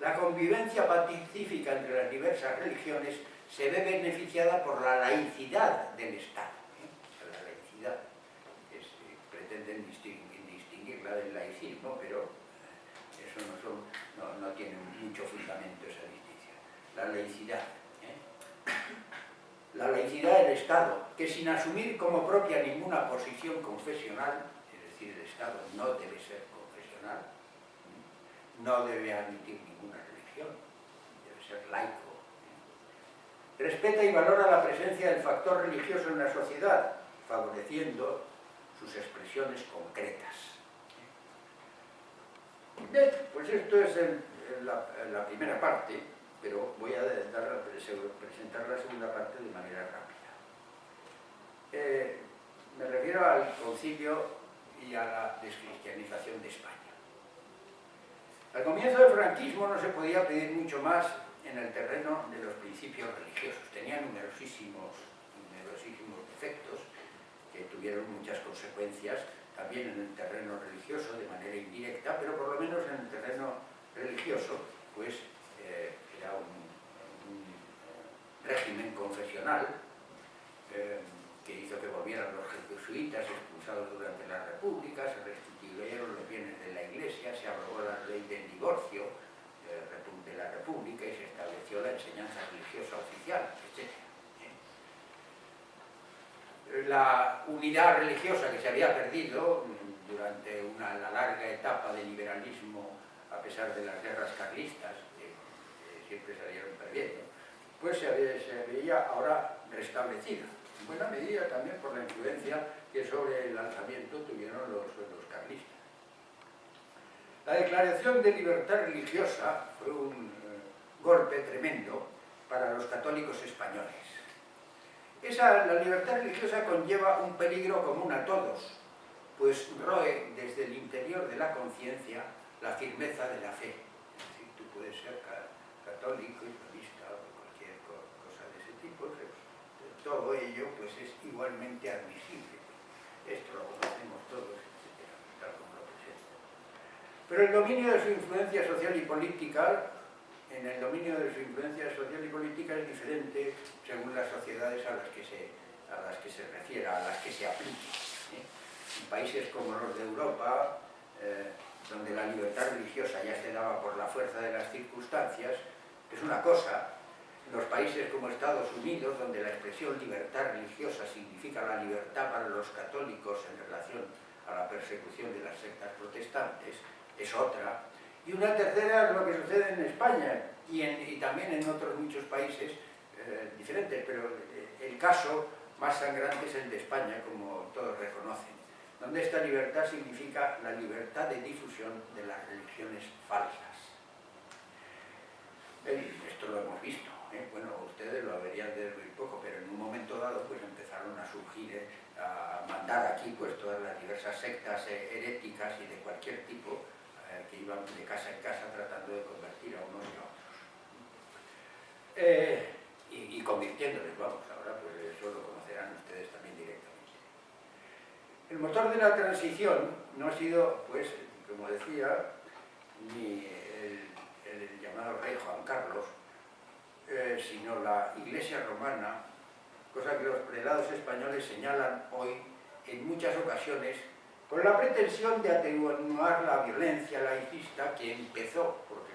La convivencia pacífica entre las diversas religiones se ve beneficiada por la laicidad del Estado. La laicidad, pretenden distinguirla del laicismo, pero eso no tiene mucho fundamento esa distinción. La laicidad. La laicidad del Estado, que sin asumir como propia ninguna posición confesional, es decir, el Estado no debe ser confesional, no debe admitir ninguna religión, debe ser laico. Respeta y valora la presencia del factor religioso en la sociedad, favoreciendo sus expresiones concretas. Bien, pues esto es la primera parte, pero voy a presentar la segunda parte de manera rápida. Me refiero al concilio y a la descristianización de España. Al comienzo del franquismo no se podía pedir mucho más en el terreno de los principios religiosos. Tenía numerosísimos defectos que tuvieron muchas consecuencias también en el terreno religioso de manera indirecta, pero por lo menos en el terreno religioso pues era un régimen confesional que hizo que volvieran los jesuitas expulsados durante la República, se restituyeron los bienes de la Iglesia, se aprobó la ley del divorcio, de la República y se estableció la enseñanza religiosa oficial, etc. La unidad religiosa que se había perdido durante la larga etapa de liberalismo, a pesar de las guerras carlistas, que siempre salieron perdiendo, pues se veía ahora restablecida, en buena medida también por la influencia que sobre el alzamiento tuvieron los carlistas. La declaración de libertad religiosa fue un golpe tremendo para los católicos españoles. La libertad religiosa conlleva un peligro común a todos, pues roe desde el interior de la conciencia la firmeza de la fe. Es decir, tú puedes ser católico, islamista o cualquier cosa de ese tipo, todo ello pues es igualmente admisible. Esto lo conocemos todos, etcétera, tal como lo presento. Pero el dominio de su influencia social y política, en el dominio de su influencia social y política es diferente según las sociedades a las que se refiera, a las que se aplique. En países como los de Europa, donde la libertad religiosa ya se daba por la fuerza de las circunstancias, es una cosa. En los países como Estados Unidos, donde la expresión libertad religiosa significa la libertad para los católicos en relación a la persecución de las sectas protestantes, es otra. Y una tercera es lo que sucede en España y también en otros muchos países diferentes, pero el caso más sangrante es el de España, como todos reconocen, donde esta libertad significa la libertad de difusión de las religiones falsas. Esto lo hemos visto, bueno, ustedes lo deberían de ver poco, pero en un momento dado pues empezaron a surgir, a mandar aquí pues todas las diversas sectas heréticas y de cualquier tipo, que iban de casa en casa tratando de convertir a unos y a otros. Y convirtiéndoles, vamos, ahora pues eso lo conocerán ustedes también directamente. El motor de la transición no ha sido, pues, como decía, ni el llamado rey Juan Carlos, sino la Iglesia romana, cosa que los prelados españoles señalan hoy en muchas ocasiones con la pretensión de atenuar la violencia laicista que empezó, porque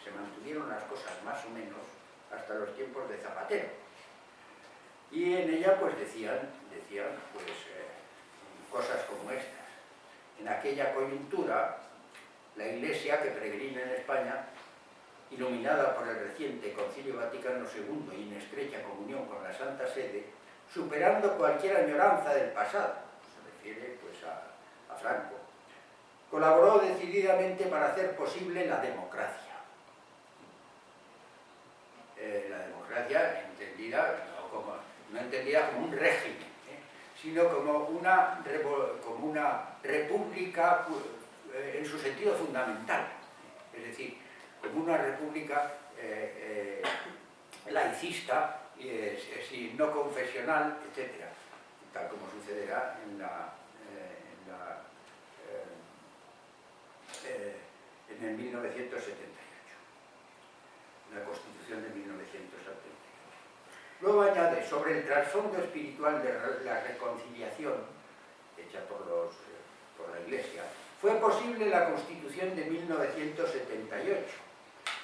se mantuvieron las cosas más o menos hasta los tiempos de Zapatero. Y en ella pues decían pues, cosas como estas. En aquella coyuntura, la Iglesia que peregrina en España, iluminada por el reciente Concilio Vaticano II y en estrecha comunión con la Santa Sede, superando cualquier añoranza del pasado, se refiere pues a Franco, colaboró decididamente para hacer posible la democracia. La democracia entendida no entendida como un régimen, sino como una república en su sentido fundamental, es decir, como una república laicista, no confesional, etc., tal como sucederá en el 1978, la Constitución de 1978. Luego añade, sobre el trasfondo espiritual de la reconciliación hecha por la Iglesia, fue posible la Constitución de 1978,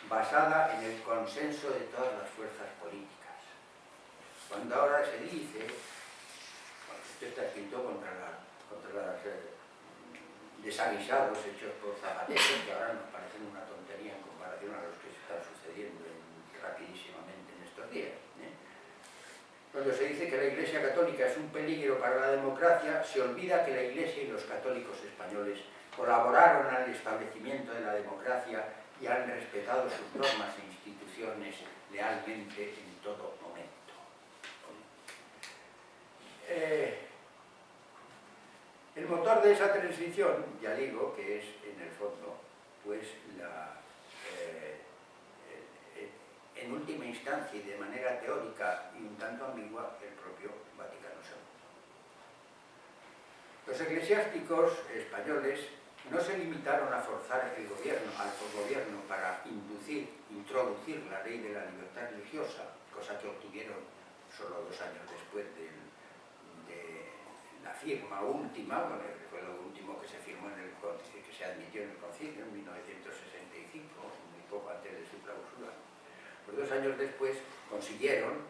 basada en el consenso de todas las fuerzas políticas. Cuando ahora se dice, bueno, esto está escrito contra los desaguisados hechos por Zapatero, que ahora nos parecen una tontería en comparación a los que se están sucediendo rapidísimamente en estos días. Cuando se dice que la Iglesia Católica es un peligro para la democracia, se olvida que la Iglesia y los católicos españoles colaboraron al establecimiento de la democracia y han respetado sus normas e instituciones lealmente en todo momento. El motor de esa transición, ya digo, que es en el fondo, pues en última instancia y de manera teórica y un tanto ambigua, el propio Vaticano II. Los eclesiásticos españoles no se limitaron a forzar al gobierno para introducir la ley de la libertad religiosa, cosa que obtuvieron solo 2 años después de la firma última, bueno, que fue lo último que se firmó que se admitió en el concilio en 1965, muy poco antes de su clausura. Pues 2 años después consiguieron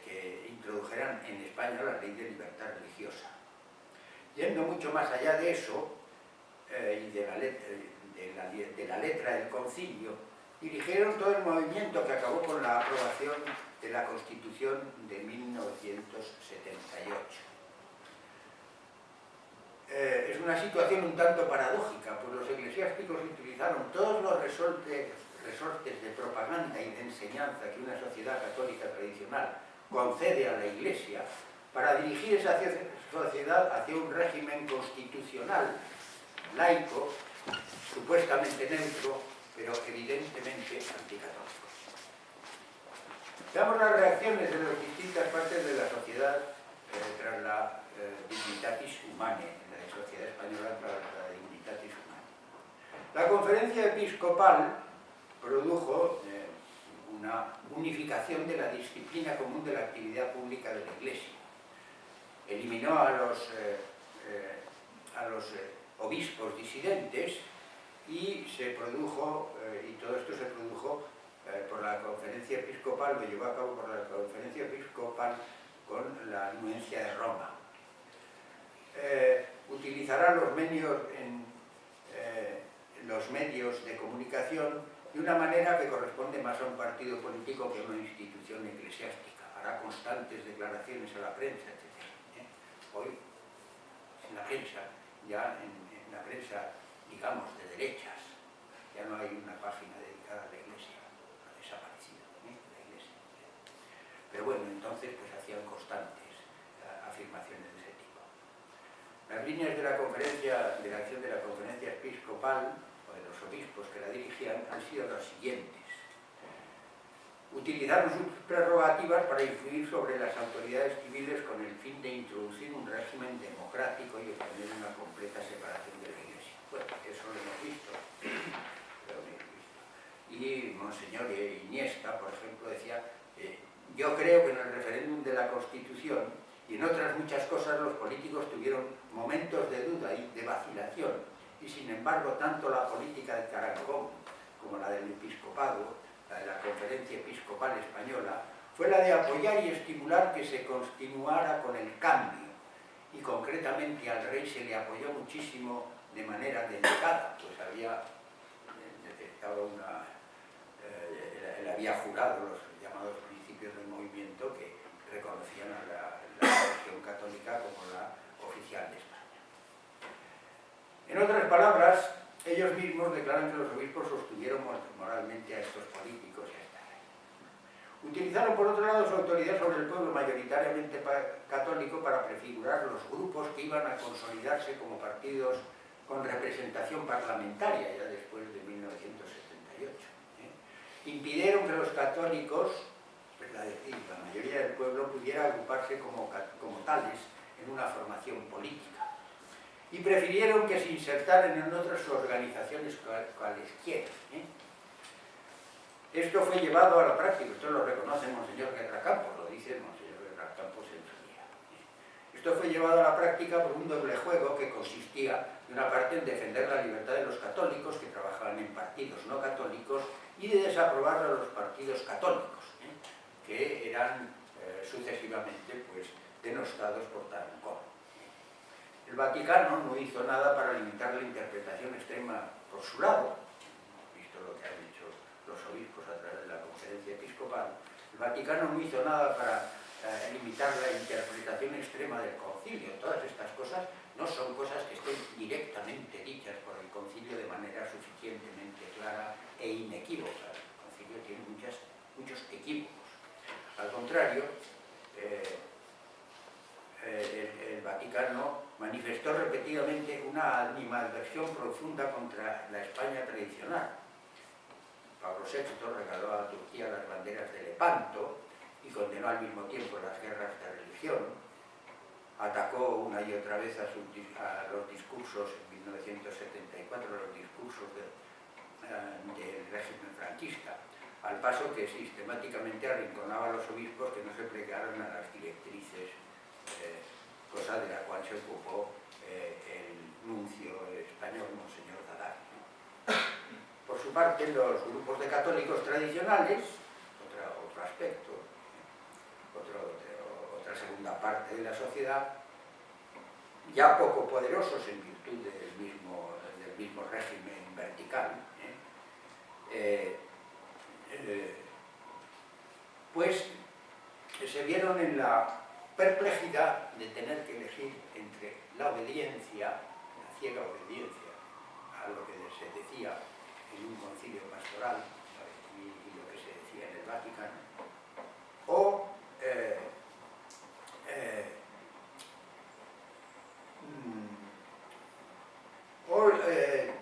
que introdujeran en España la ley de libertad religiosa. Yendo mucho más allá de eso, y de la letra del concilio, dirigieron todo el movimiento que acabó con la aprobación de la Constitución de 1978. Es una situación un tanto paradójica, pues los eclesiásticos utilizaron todos los resortes de propaganda y de enseñanza que una sociedad católica tradicional concede a la Iglesia para dirigir esa sociedad hacia un régimen constitucional, laico, supuestamente neutro, pero evidentemente anticatólico. Veamos las reacciones de las distintas partes de la sociedad tras la Dignitatis Humanae, la sociedad española tras la Dignitatis Humanae. La conferencia episcopal produjo una unificación de la disciplina común de la actividad pública de la Iglesia. Eliminó a los obispos disidentes y se produjo, y todo esto se produjo por la conferencia episcopal, lo llevó a cabo por la conferencia episcopal con la anuencia de Roma. Utilizará los medios de comunicación de una manera que corresponde más a un partido político que a una institución eclesiástica. Hará constantes declaraciones a la prensa, etc. Hoy, en la prensa, ya en la prensa, digamos, de derechas, ya no hay una página dedicada a la Iglesia, ha desaparecido la Iglesia. Pero bueno, entonces pues hacían constantes afirmaciones de ese tipo. Las líneas de la conferencia, de la acción de la conferencia episcopal, o de los obispos que la dirigían, han sido las siguientes. Utilizaron sus prerrogativas para influir sobre las autoridades civiles con el fin de introducir un régimen democrático y obtener una completa separación de la Iglesia. Bueno, eso lo hemos visto. Y Monseñor Iniesta, por ejemplo, decía, yo creo que en el referéndum de la Constitución y en otras muchas cosas los políticos tuvieron momentos de duda y de vacilación, y sin embargo tanto la política de Tarancón como la del episcopado, la de la Conferencia Episcopal Española, fue la de apoyar y estimular que se continuara con el cambio, y concretamente al rey se le apoyó muchísimo de manera delicada, pues había detectado él había jurado los llamados principios del movimiento que reconocían a la religión católica como la oficial de España. En otras palabras, ellos mismos declaran que los obispos sostuvieron moralmente a estos políticos y a esta ley. Utilizaron por otro lado su autoridad sobre el pueblo mayoritariamente católico para prefigurar los grupos que iban a consolidarse como partidos con representación parlamentaria ya después de 1978. Impidieron que los católicos, es decir, la mayoría del pueblo, pudiera agruparse como tales en una formación política. Y prefirieron que se insertaran en otras organizaciones cualesquiera. Esto fue llevado a la práctica, esto lo reconoce Monseñor Guerra Campos, lo dice Monseñor Guerra Campos en su día. Esto fue llevado a la práctica por un doble juego que consistía, de una parte, en defender la libertad de los católicos que trabajaban en partidos no católicos y de desaprobar a los partidos católicos, que eran sucesivamente pues, denostados por Tarancón. El Vaticano no hizo nada para limitar la interpretación extrema por su lado, visto lo que han dicho los obispos a través de la conferencia episcopal. El Vaticano no hizo nada para limitar la interpretación extrema del concilio. Todas estas cosas no son cosas que estén directamente dichas por el concilio de manera suficientemente clara e inequívoca. El concilio tiene muchos equívocos. Al contrario, el Vaticano manifestó repetidamente una animadversión profunda contra la España tradicional. Pablo VI regaló a Turquía las banderas de Lepanto y condenó al mismo tiempo las guerras de religión. Atacó una y otra vez a los discursos, en 1974, los discursos del régimen franquista, al paso que sistemáticamente arrinconaba a los obispos que no se plegaran a las directrices, cosa de la cual se ocupó el nuncio español, Monseñor Zadar. Por su parte, los grupos de católicos tradicionales, otro aspecto, otra segunda parte de la sociedad, ya poco poderosos en virtud del mismo régimen vertical, pues se vieron en la perplejidad de tener que elegir entre la obediencia, la ciega obediencia a lo que se decía en un concilio pastoral y lo que se decía en el Vaticano, o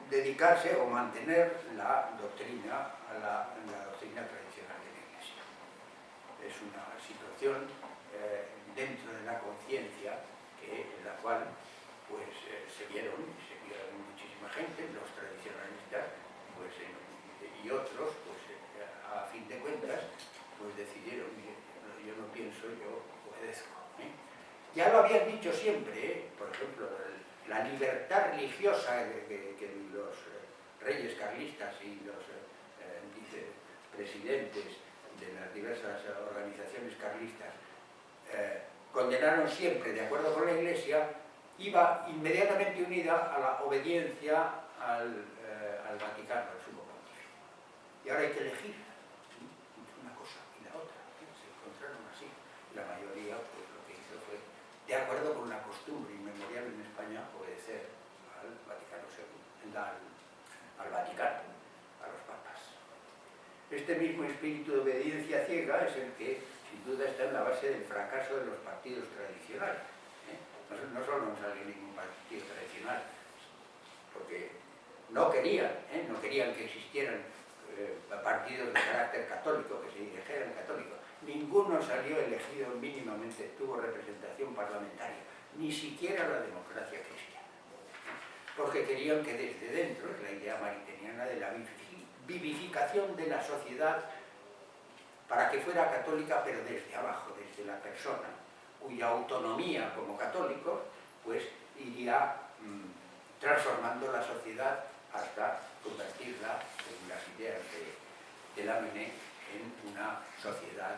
dedicarse o mantener la doctrina, la doctrina tradicional de la Iglesia. Es una situación dentro de la conciencia en la cual pues, se vieron muchísima gente, los tradicionalistas pues, y otros, pues, a fin de cuentas, pues decidieron, yo no pienso, yo obedezco. Ya lo habían dicho siempre, por ejemplo, la libertad religiosa que los reyes carlistas y los vicepresidentes de las diversas organizaciones carlistas condenaron siempre, de acuerdo con la Iglesia, iba inmediatamente unida a la obediencia al Vaticano, al Sumo Pontífice. Y ahora hay que elegir una cosa y la otra. Se encontraron así. La mayoría pues, lo que hizo fue, de acuerdo con una costumbre inmemorial en España, obedecer al Vaticano II, al Vaticano, a los papas. Este mismo espíritu de obediencia ciega es el que, sin duda, está en la base del fracaso de los partidos tradicionales. No solo no salió ningún partido tradicional, porque no querían que existieran partidos de carácter católico, que se dijeran católicos. Ninguno salió elegido mínimamente, tuvo representación parlamentaria, ni siquiera la democracia cristiana. Porque querían que desde dentro, es la idea mariteniana de la vivificación de la sociedad, para que fuera católica, pero desde abajo, desde la persona, cuya autonomía como católicos, pues iría transformando la sociedad hasta convertirla, según las ideas de Lamennais, en una sociedad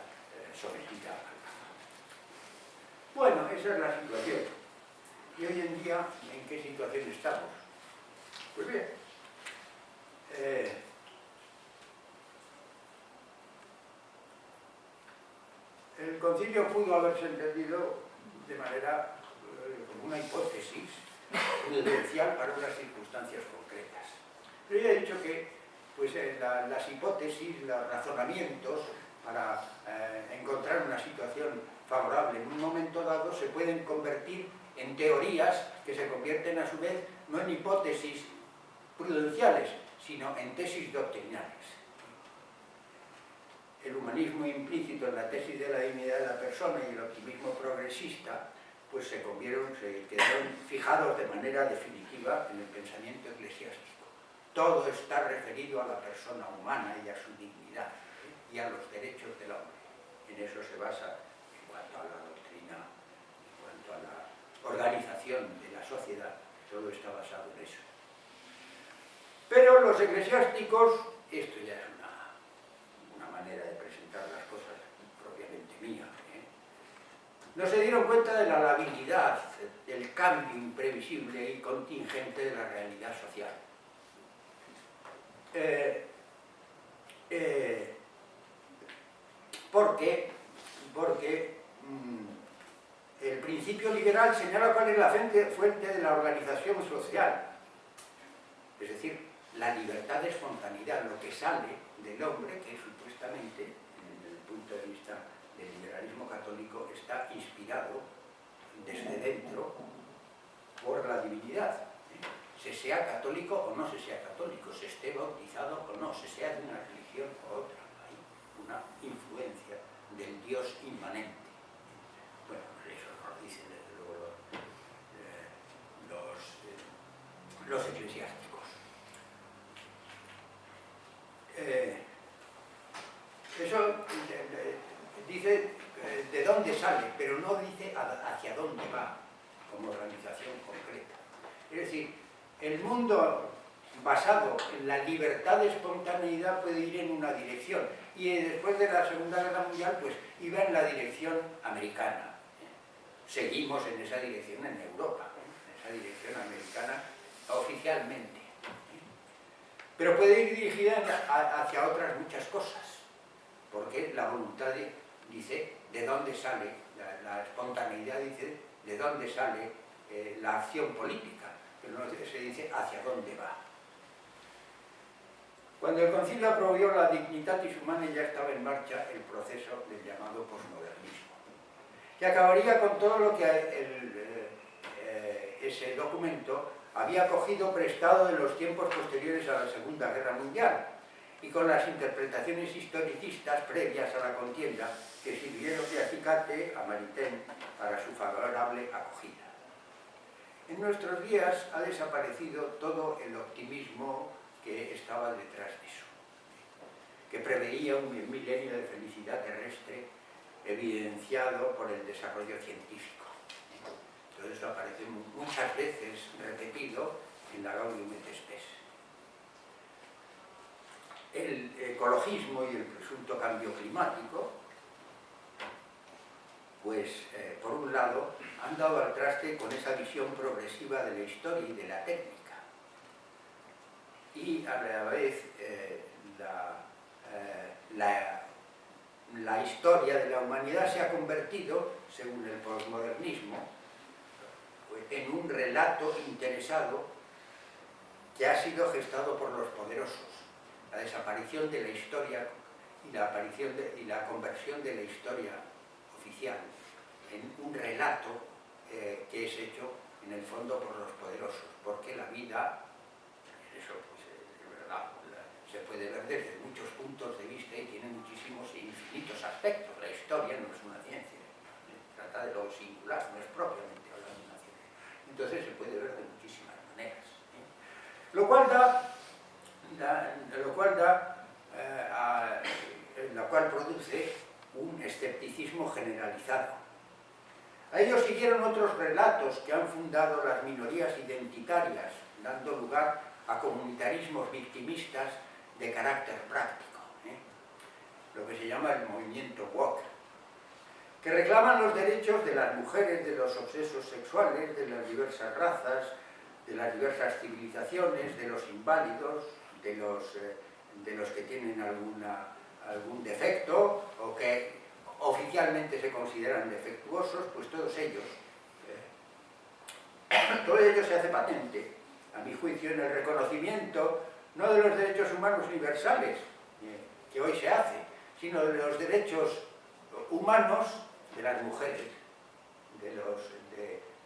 sometida al Papa. Bueno, esa es la situación. ¿Y hoy en día en qué situación estamos? Pues bien, el concilio pudo haberse entendido de manera como una hipótesis prudencial para unas circunstancias concretas. Pero ya he dicho que pues, las hipótesis, los razonamientos para encontrar una situación favorable en un momento dado se pueden convertir en teorías que se convierten a su vez no en hipótesis prudenciales, sino en tesis doctrinales. El humanismo implícito en la tesis de la dignidad de la persona y el optimismo progresista pues se quedaron fijados de manera definitiva en el pensamiento eclesiástico. Todo está referido a la persona humana y a su dignidad y a los derechos del hombre. En eso se basa en cuanto a la doctrina, en cuanto a la organización de la sociedad, todo está basado en eso. Pero los eclesiásticos, esto ya es una manera de presentar las cosas propiamente mía, no se dieron cuenta de la labilidad, del cambio imprevisible y contingente de la realidad social. Porque el principio liberal señala cuál es la fuente de la organización social, es decir, la libertad de espontaneidad, lo que sale del hombre, que supuestamente, desde el punto de vista del liberalismo católico, está inspirado desde dentro por la divinidad. Se sea católico o no se sea católico, se esté bautizado o no, se sea de una religión o otra. Hay una influencia del Dios inmanente. Bueno, eso nos dicen desde luego los eclesiásticos. Eso dice de dónde sale, pero no dice hacia dónde va como organización concreta. Es decir, el mundo basado en la libertad de espontaneidad puede ir en una dirección, y después de la Segunda Guerra Mundial pues iba en la dirección americana. Seguimos en esa dirección en Europa, en esa dirección americana oficialmente, pero puede ir dirigida hacia otras muchas cosas, porque la voluntad dice de dónde sale, la espontaneidad dice de dónde sale la acción política, pero no se dice hacia dónde va. Cuando el concilio aprobó la Dignitatis Humanae ya estaba en marcha el proceso del llamado posmodernismo, que acabaría con todo lo que ese documento había cogido prestado de los tiempos posteriores a la Segunda Guerra Mundial y con las interpretaciones historicistas previas a la contienda que sirvieron de acicate a Maritain para su favorable acogida. En nuestros días ha desaparecido todo el optimismo que estaba detrás de eso, que preveía un milenio de felicidad terrestre evidenciado por el desarrollo científico. Todo eso aparece muchas veces repetido en la Gaudium et Spes. El ecologismo y el presunto cambio climático, pues por un lado han dado al traste con esa visión progresiva de la historia y de la técnica, y a la vez la historia de la humanidad se ha convertido, según el posmodernismo, en un relato interesado que ha sido gestado por los poderosos. La desaparición de la historia y la conversión de la historia oficial en un relato que es hecho en el fondo por los poderosos, porque la vida, eso pues es verdad, se puede ver desde muchos puntos de vista y tiene muchísimos e infinitos aspectos. La historia no es una ciencia, trata de lo singular, no es propiamente hablando de una ciencia. Entonces se puede ver de muchísimas maneras, lo cual produce un escepticismo generalizado. A ello siguieron otros relatos que han fundado las minorías identitarias, dando lugar a comunitarismos victimistas de carácter práctico, lo que se llama el movimiento woke, que reclaman los derechos de las mujeres, de los obsesos sexuales, de las diversas razas, de las diversas civilizaciones, de los inválidos, de los que tienen algún defecto o que oficialmente se consideran defectuosos, pues todo ello se hace patente, a mi juicio, en el reconocimiento no de los derechos humanos universales, que hoy se hace, sino de los derechos humanos de las mujeres,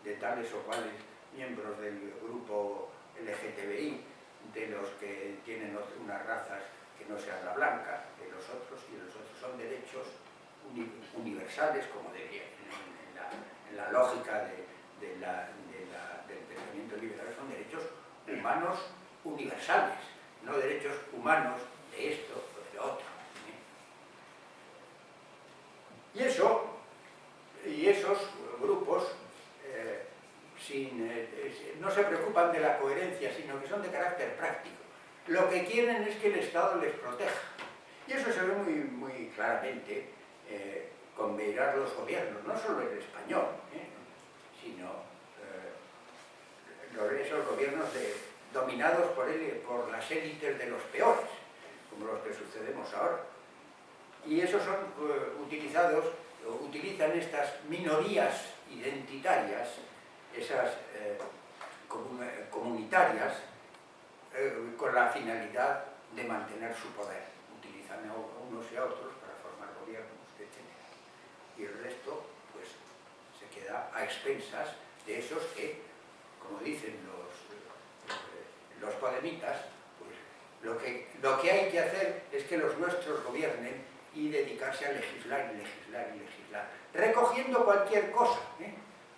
de tales o cuales miembros del grupo LGTBI, de los que tienen unas razas que no sean la blanca, de los otros, y de los otros son derechos universales, como diría en la lógica del pensamiento liberal, son derechos humanos universales, no derechos humanos de esto o de otro. Y esos grupos no se preocupan de la coherencia, sino que son de carácter práctico. Lo que quieren es que el Estado les proteja. Y eso se ve muy claramente con mirar los gobiernos, no solo el español, sino esos gobiernos dominados por las élites de los peores, como los que sucedemos ahora. Y esos son utilizan estas minorías identitarias, esas comunitarias, con la finalidad de mantener su poder. Utilizan a unos y a otros para formar gobiernos, etc. Y el resto, pues, se queda a expensas de esos que, como dicen los podemitas, pues lo que hay que hacer es que los nuestros gobiernen y dedicarse a legislar y legislar y legislar, recogiendo cualquier cosa,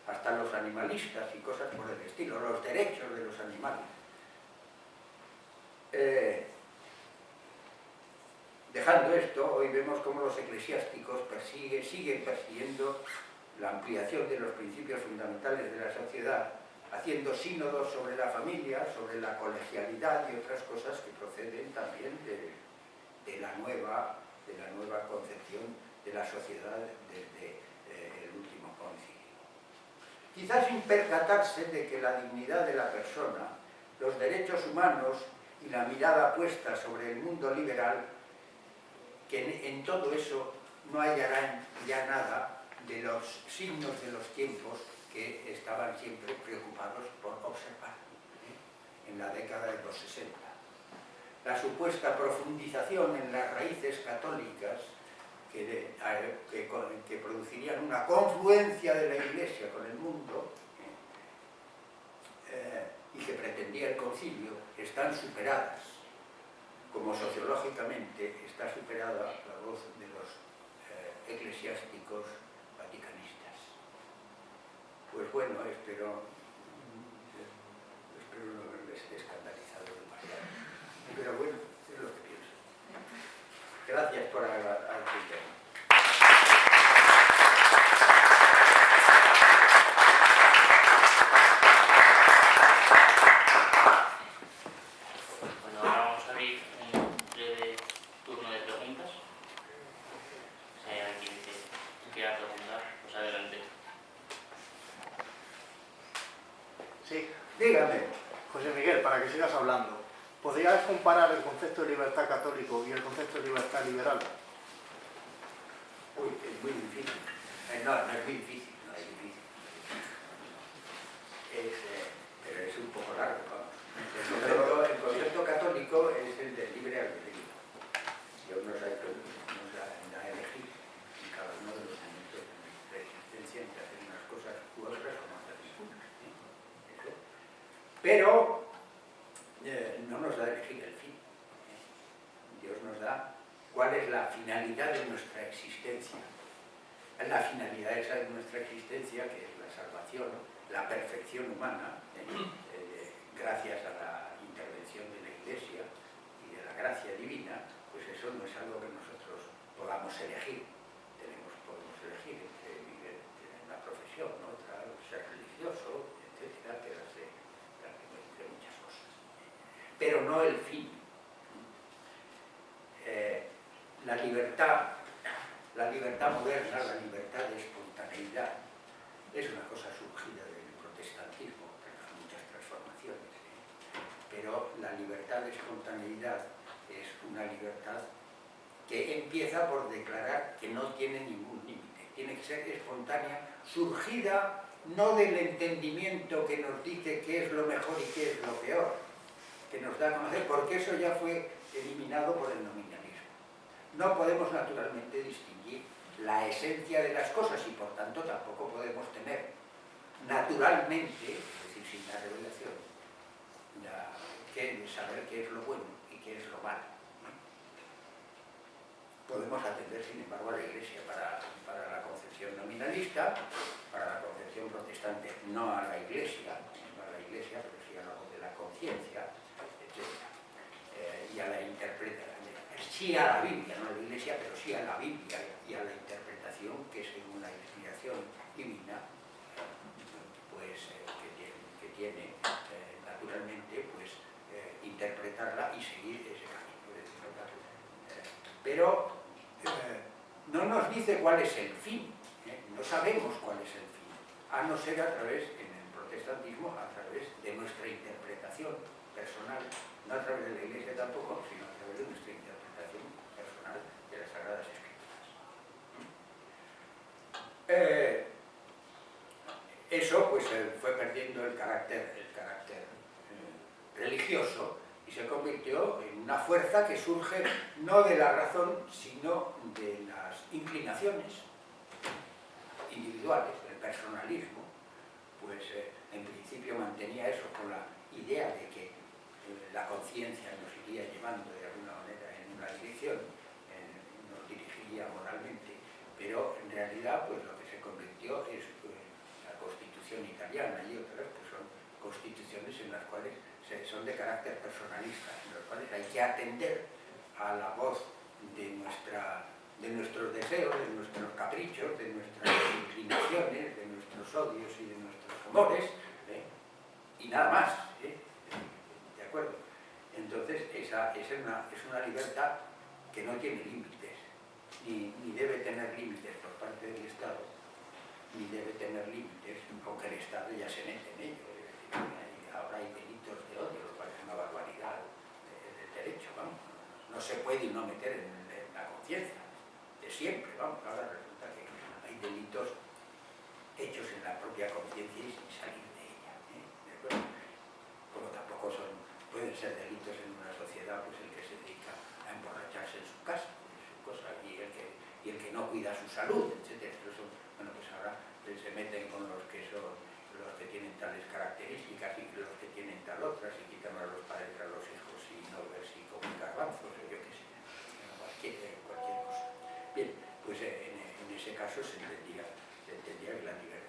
hasta los animalistas y cosas por el estilo, los derechos de los animales. Dejando esto, hoy vemos cómo los eclesiásticos siguen persiguiendo la ampliación de los principios fundamentales de la sociedad haciendo sínodos sobre la familia, sobre la colegialidad y otras cosas que proceden también de la nueva concepción de la sociedad desde el último concilio. Quizás sin percatarse de que la dignidad de la persona, los derechos humanos y la mirada puesta sobre el mundo liberal, que en todo eso no hallarán ya nada de los signos de los tiempos que estaban siempre preocupados por observar en la década de los 60. La supuesta profundización en las raíces católicas que producirían una confluencia de la Iglesia con el mundo y que pretendía el concilio están superadas, como sociológicamente está superada la voz de los eclesiásticos vaticanistas. Pues bueno, espero no haberles escandalizado demasiado. Pero bueno, es lo que pienso. Gracias por atenderme. Bueno, ahora vamos a abrir un breve turno de preguntas. Si hay alguien que quiera preguntar, pues adelante. Sí, Dígame. José Miguel, para que sigas hablando, ¿podrías comparar el concepto de libertad católico y el concepto de libertad liberal? Uy, es muy difícil. No es muy difícil, no es difícil. Pero es un poco largo, vamos. El concepto católico es el del libre albedrío. Dios nos da a elegir en cada uno de los momentos de nuestra existencia entre hacer unas cosas u otras o no hacer ninguna. Eso. Pero no nos da a elegir el fin. Dios nos da cuál es la finalidad de nuestra existencia. La finalidad esa de nuestra existencia, que es la salvación, la perfección humana, gracias a la intervención de la Iglesia y de la gracia divina, pues eso no es algo que nosotros podamos elegir. Podemos elegir entre vivir en una profesión, otra, ser religioso, etcétera, entre muchas cosas. Pero no el fin. La libertad moderna, la libertad de espontaneidad, es una cosa surgida del protestantismo, tras muchas transformaciones. Pero la libertad de espontaneidad es una libertad que empieza por declarar que no tiene ningún límite. Tiene que ser espontánea, surgida no del entendimiento que nos dice qué es lo mejor y qué es lo peor, que nos da a conocer, porque eso ya fue eliminado por el nominalismo. No podemos naturalmente distinguir la esencia de las cosas y por tanto tampoco podemos tener naturalmente, es decir, sin la revelación, que saber qué es lo bueno y qué es lo malo. Podemos atender, sin embargo, a la Iglesia para la concepción nominalista, para la concepción protestante, no a la Iglesia, pero sí a la voz de la conciencia, etc. Y a la interpretación, sí a la Biblia, no a la Iglesia, pero sí a la Biblia y a la interpretación que según la inspiración divina, pues que tiene naturalmente, pues interpretarla y seguir ese camino. Pero no nos dice cuál es el fin, no sabemos cuál es el fin, a no ser a través, en el protestantismo, a través de nuestra interpretación personal, no a través de la Iglesia tampoco, sino a través de nuestra interpretación personal de las Sagradas Escrituras. Eso pues fue perdiendo el carácter religioso y se convirtió en una fuerza que surge no de la razón, sino de las inclinaciones individuales, del personalismo. Pues en principio mantenía eso con la idea de que la conciencia nos iría llevando de alguna manera en una dirección, nos dirigiría moralmente, pero en realidad pues lo que se convirtió es la Constitución italiana y otras, pues son constituciones en las cuales son de carácter personalista, en las cuales hay que atender a la voz de nuestros deseos, de nuestros caprichos, de nuestras inclinaciones, de nuestros odios y de nuestros amores, nada más, ¿de acuerdo? Entonces, esa es una libertad que no tiene límites, ni debe tener límites por parte del Estado, ni debe tener límites, aunque el Estado ya se mete en ello. Ahora hay delitos de odio, lo cual es una barbaridad del derecho, vamos. No se puede no meter en la conciencia, de siempre, vamos. Ahora resulta que hay delitos hechos en la propia conciencia y sin salir de ella, ¿de acuerdo? Como tampoco pueden ser delitos en una sociedad, pues el que se dedica a emborracharse en su casa, y el que no cuida su salud, etc. Bueno, pues ahora se meten con los que tienen tales características y los que tienen tal otras, y quitan a los padres a los hijos y no ver si comen garbanzos o yo qué sé, cualquier cosa. Bien, pues en ese caso se entendía que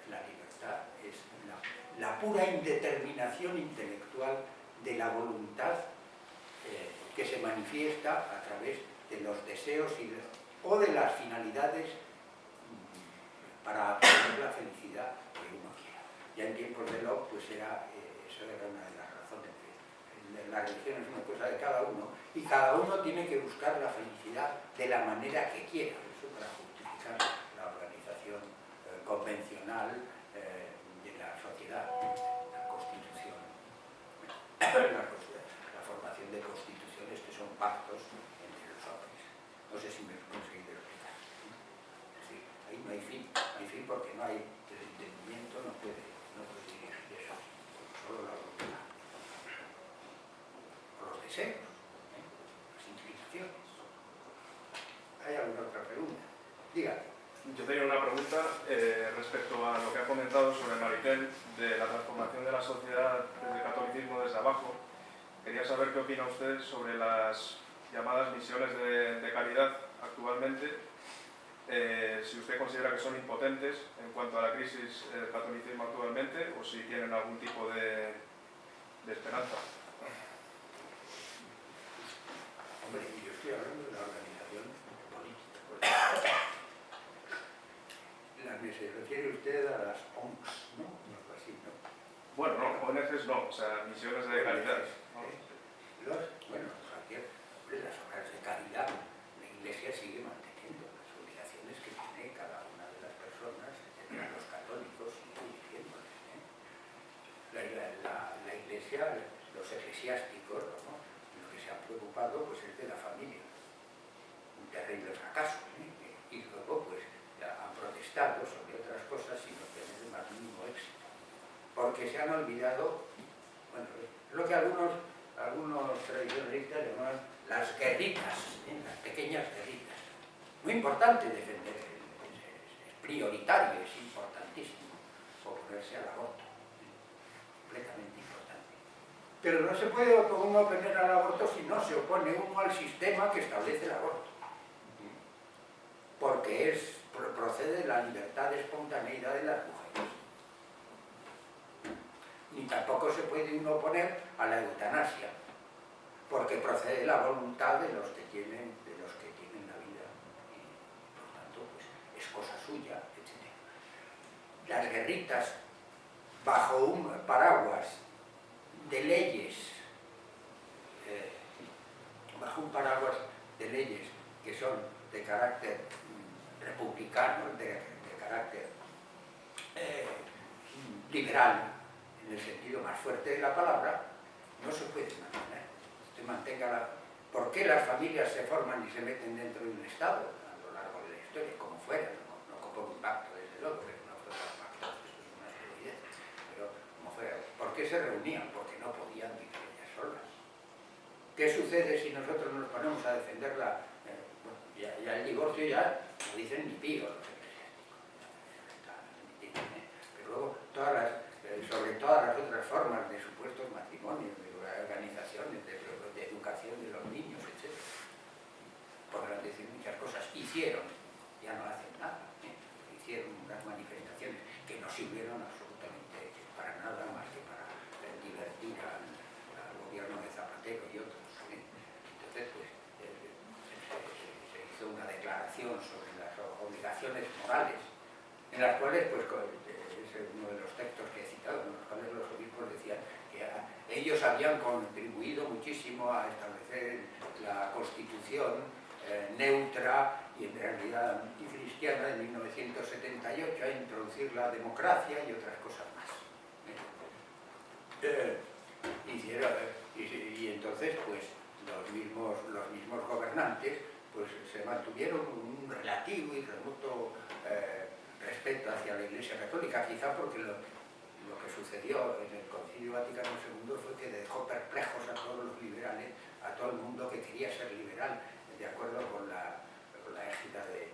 la libertad es la pura indeterminación intelectual de la voluntad que se manifiesta a través de los deseos o de las finalidades para obtener la felicidad que uno quiera. Ya en tiempos de Locke, pues eso era una de las razones. La religión es una cosa de cada uno y cada uno tiene que buscar la felicidad de la manera que quiera. Eso para justificar la organización convencional de la sociedad, la constitución, la formación de constituciones que son pactos entre los hombres. No sé si me he conseguido explicar. Sí, ahí no hay fin porque no hay el entendimiento, no puede dirigir eso, solo la voluntad, o los deseos, las inclinaciones. ¿Hay alguna otra pregunta? Diga. Yo tenía una pregunta respecto a lo que ha comentado sobre Maritel, de la transformación de la sociedad desde el catolicismo desde abajo. Quería saber qué opina usted sobre las llamadas misiones de caridad actualmente, si usted considera que son impotentes en cuanto a la crisis del catolicismo actualmente o si tienen algún tipo de esperanza. Hombre, yo estoy hablando de la organización política. Se refiere usted a las ONGs, ¿no? Algo así, ¿no? Bueno, no, ONGs no, o sea, misiones de caridad. Bueno, las obras de caridad, la Iglesia sigue manteniendo las obligaciones que tiene cada una de las personas, etc. Los católicos siguen diciéndoles. La Iglesia, los eclesiásticos, ¿no? Lo que se han preocupado pues, es de la familia. Un terrible fracaso. Y luego, pues, han protestado sobre otras cosas sin obtener el más mínimo éxito. Porque se han olvidado, bueno, lo que algunos tradicionalistas llaman las guerritas, las pequeñas guerritas. Muy importante defender, es prioritario, es importantísimo oponerse al aborto, completamente importante. Pero no se puede uno oponer al aborto si no se opone uno al sistema que establece el aborto. Porque procede de la libertad de espontaneidad de las mujeres. Ni tampoco se puede uno oponer a la eutanasia, porque procede de la voluntad de los que tienen la vida. Y por tanto, pues, es cosa suya, etc. Las guerritas, bajo un paraguas de leyes, que son de carácter republicano, de carácter liberal, en el sentido más fuerte de la palabra, no se puede mantener. Usted mantenga ¿Por qué las familias se forman y se meten dentro de un Estado a lo largo de la historia? Como fuera, no como un pacto, desde luego, pero no fueron pactos, esto es una estupidez, pero como fuera. ¿Por qué se reunían? Porque no podían vivir ellas solas. ¿Qué sucede si nosotros nos ponemos a defender ya el divorcio ya no dicen ni pío los eclesiásticos? Pero luego sobre todas las otras formas de supuestos matrimonios, de organizaciones, de educación de los niños, etc. Podrán decir muchas cosas. Hicieron, ya no hacen nada. Hicieron unas manifestaciones que no sirvieron absolutamente para nada más que para divertir al gobierno de Zapatero y otros. Entonces, pues, se hizo una declaración sobre las obligaciones morales, en las cuales, pues, es uno de los textos que he citado, en los cuales los obispos decían que ellos habían contribuido muchísimo a establecer la Constitución neutra y en realidad anticristiana de 1978, a introducir la democracia y otras cosas más. Y entonces pues los mismos gobernantes pues se mantuvieron un relativo y remoto respeto hacia la Iglesia Católica, quizá porque lo que sucedió en el Concilio Vaticano II fue que dejó perplejos a todos los liberales, a todo el mundo que quería ser liberal, de acuerdo con la égida de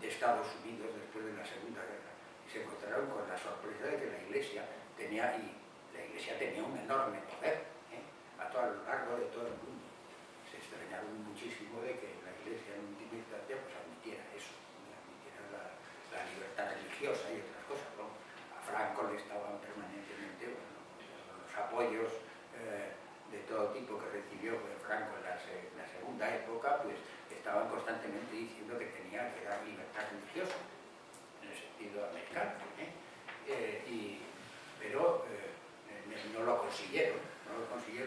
Estados Unidos después de la Segunda Guerra. Y se encontraron con la sorpresa de que la Iglesia tenía un enorme poder a lo largo de todo el mundo. Se extrañaron muchísimo de que la Iglesia en última instancia pues admitiera eso, admitiera la libertad religiosa y otras cosas, ¿no? A Franco le estaban permanentemente los apoyos de todo tipo que recibió Franco en la segunda época, pues estaban constantemente diciendo que tenía que dar libertad religiosa, en el sentido americano, pero no lo consiguieron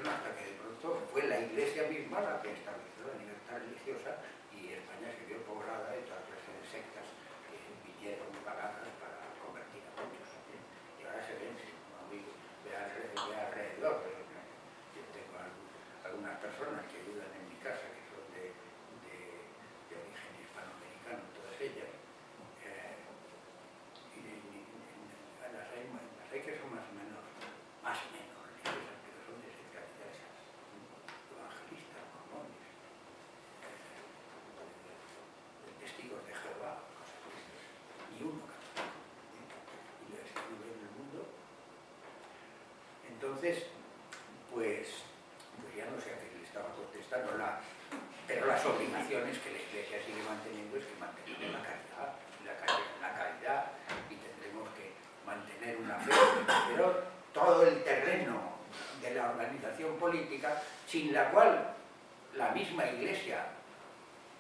hasta que de pronto fue la Iglesia misma la que estableció la libertad religiosa y España se vio poblada de todas clases de sectas que vinieron pagadas para convertir a muchos. Y ahora se ven, ve alrededor. Yo tengo algunas personas que ayudan en mi casa que son de origen hispanoamericano, todas ellas. Las hay que son más o menos religiosas, pero son de sectas diversas, evangelistas, mormones, testigos de Jehová, cosas así, ni uno católico, y les vive en el mundo. Entonces, pues ya no sé a qué le estaba contestando, pero las obligaciones que la Iglesia sigue manteniendo es que mantenemos la caridad y tendremos que mantener una fe, pero todo el terreno de la organización política, sin la cual la misma Iglesia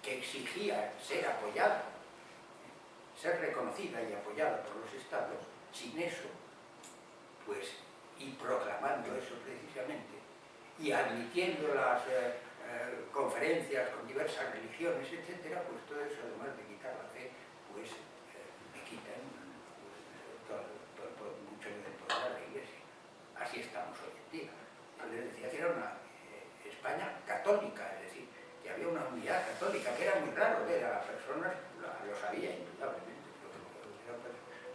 que exigía ser apoyada, ser reconocida y apoyada por los estados, sin eso, pues, y proclamando eso precisamente, y admitiendo las conferencias con diversas religiones, etcétera, pues todo eso, además de quitar la fe, pues le quitan mucho del poder a la Iglesia. Así estamos hoy en día. Yo les decía que era una España católica, es decir, que había una unidad católica, que era muy raro ver a personas, lo sabía indudablemente, pero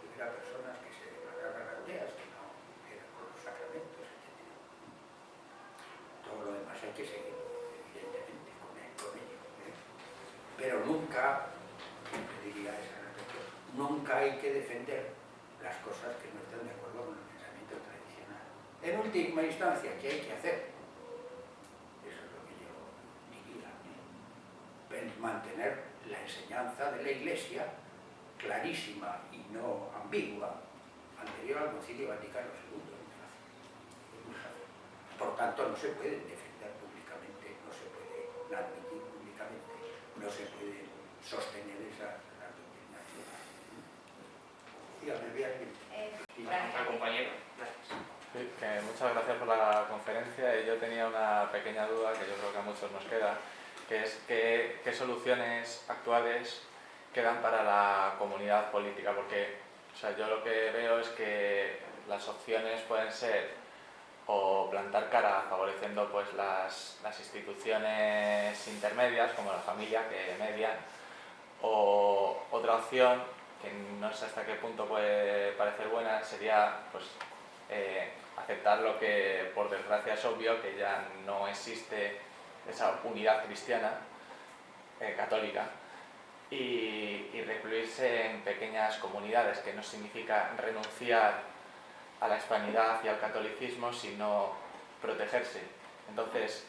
hubiera personas que se declararan ateas, que no eran con los sacramentos, etc. Todo lo demás hay que seguir, evidentemente, con ello. Pero nunca, siempre diría esa reflexión, nunca hay que defender las cosas que no están de acuerdo con el pensamiento tradicional. En última instancia, ¿qué hay que hacer? Eso es lo que yo diría. Mantener la enseñanza de la Iglesia clarísima y no ambigua, anterior al Concilio Vaticano II. Es muy fácil. Por tanto, no se pueden defender públicamente, no se puede admitir públicamente, no se puede sostener esa doctrina. Dígame, bien. Gracias, compañero. Gracias. Sí, muchas gracias por la conferencia. Y yo tenía una pequeña duda que yo creo que a muchos nos queda, que es qué soluciones actuales quedan para la comunidad política, porque yo lo que veo es que las opciones pueden ser o plantar cara favoreciendo pues las instituciones intermedias como la familia que median, o otra opción que no sé hasta qué punto puede parecer buena sería pues aceptar lo que por desgracia es obvio, que ya no existe esa unidad cristiana católica, y recluirse en pequeñas comunidades, que no significa renunciar a la hispanidad y al catolicismo, sino protegerse. Entonces,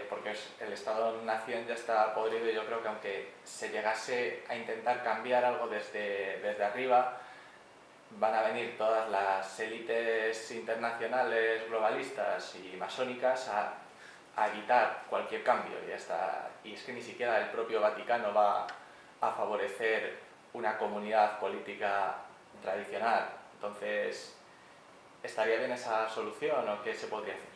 porque el Estado-nación ya está podrido, y yo creo que aunque se llegase a intentar cambiar algo desde arriba, van a venir todas las élites internacionales, globalistas y masónicas a evitar cualquier cambio, y es que ni siquiera el propio Vaticano va a favorecer una comunidad política tradicional. Entonces, ¿estaría bien esa solución o qué se podría hacer?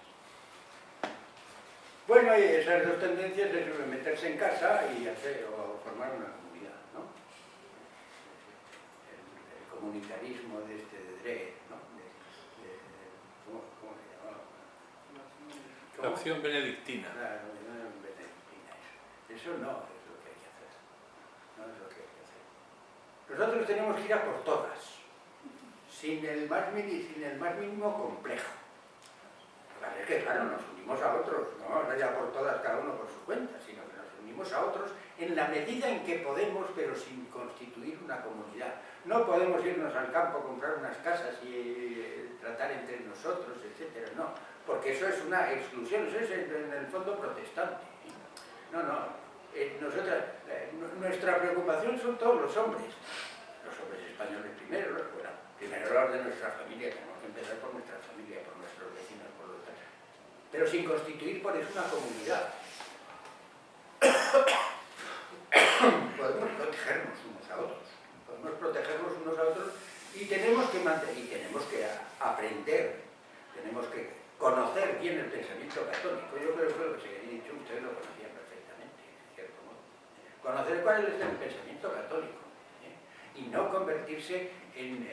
Bueno, y esas dos tendencias es meterse en casa y o formar una comunidad, ¿no? El comunitarismo de Dredd, ¿no? ¿Cómo se llamaba? La opción benedictina. Claro, benedictina, eso no es lo que hay que hacer. No es lo que hay que hacer. Nosotros tenemos que ir a por todas, sin el más mínimo complejo. Es que, claro, nos unimos a otros, no vamos a ir a por todas cada uno por su cuenta, sino que nos unimos a otros en la medida en que podemos, pero sin constituir una comunidad. No podemos irnos al campo a comprar unas casas y tratar entre nosotros, etcétera, no, porque eso es una exclusión, eso es en el fondo protestante. No, nuestra preocupación son todos los hombres españoles primero, bueno, primero los de nuestra familia, tenemos que empezar por nuestra familia, por nuestros vecinos, por los demás, pero sin constituir por eso una comunidad. Podemos protegernos unos a otros, y tenemos que aprender, tenemos que conocer bien el pensamiento católico. Yo creo que lo que se había dicho, ustedes lo conocían perfectamente, en cierto modo. Conocer cuál es el pensamiento católico, y no convertirse en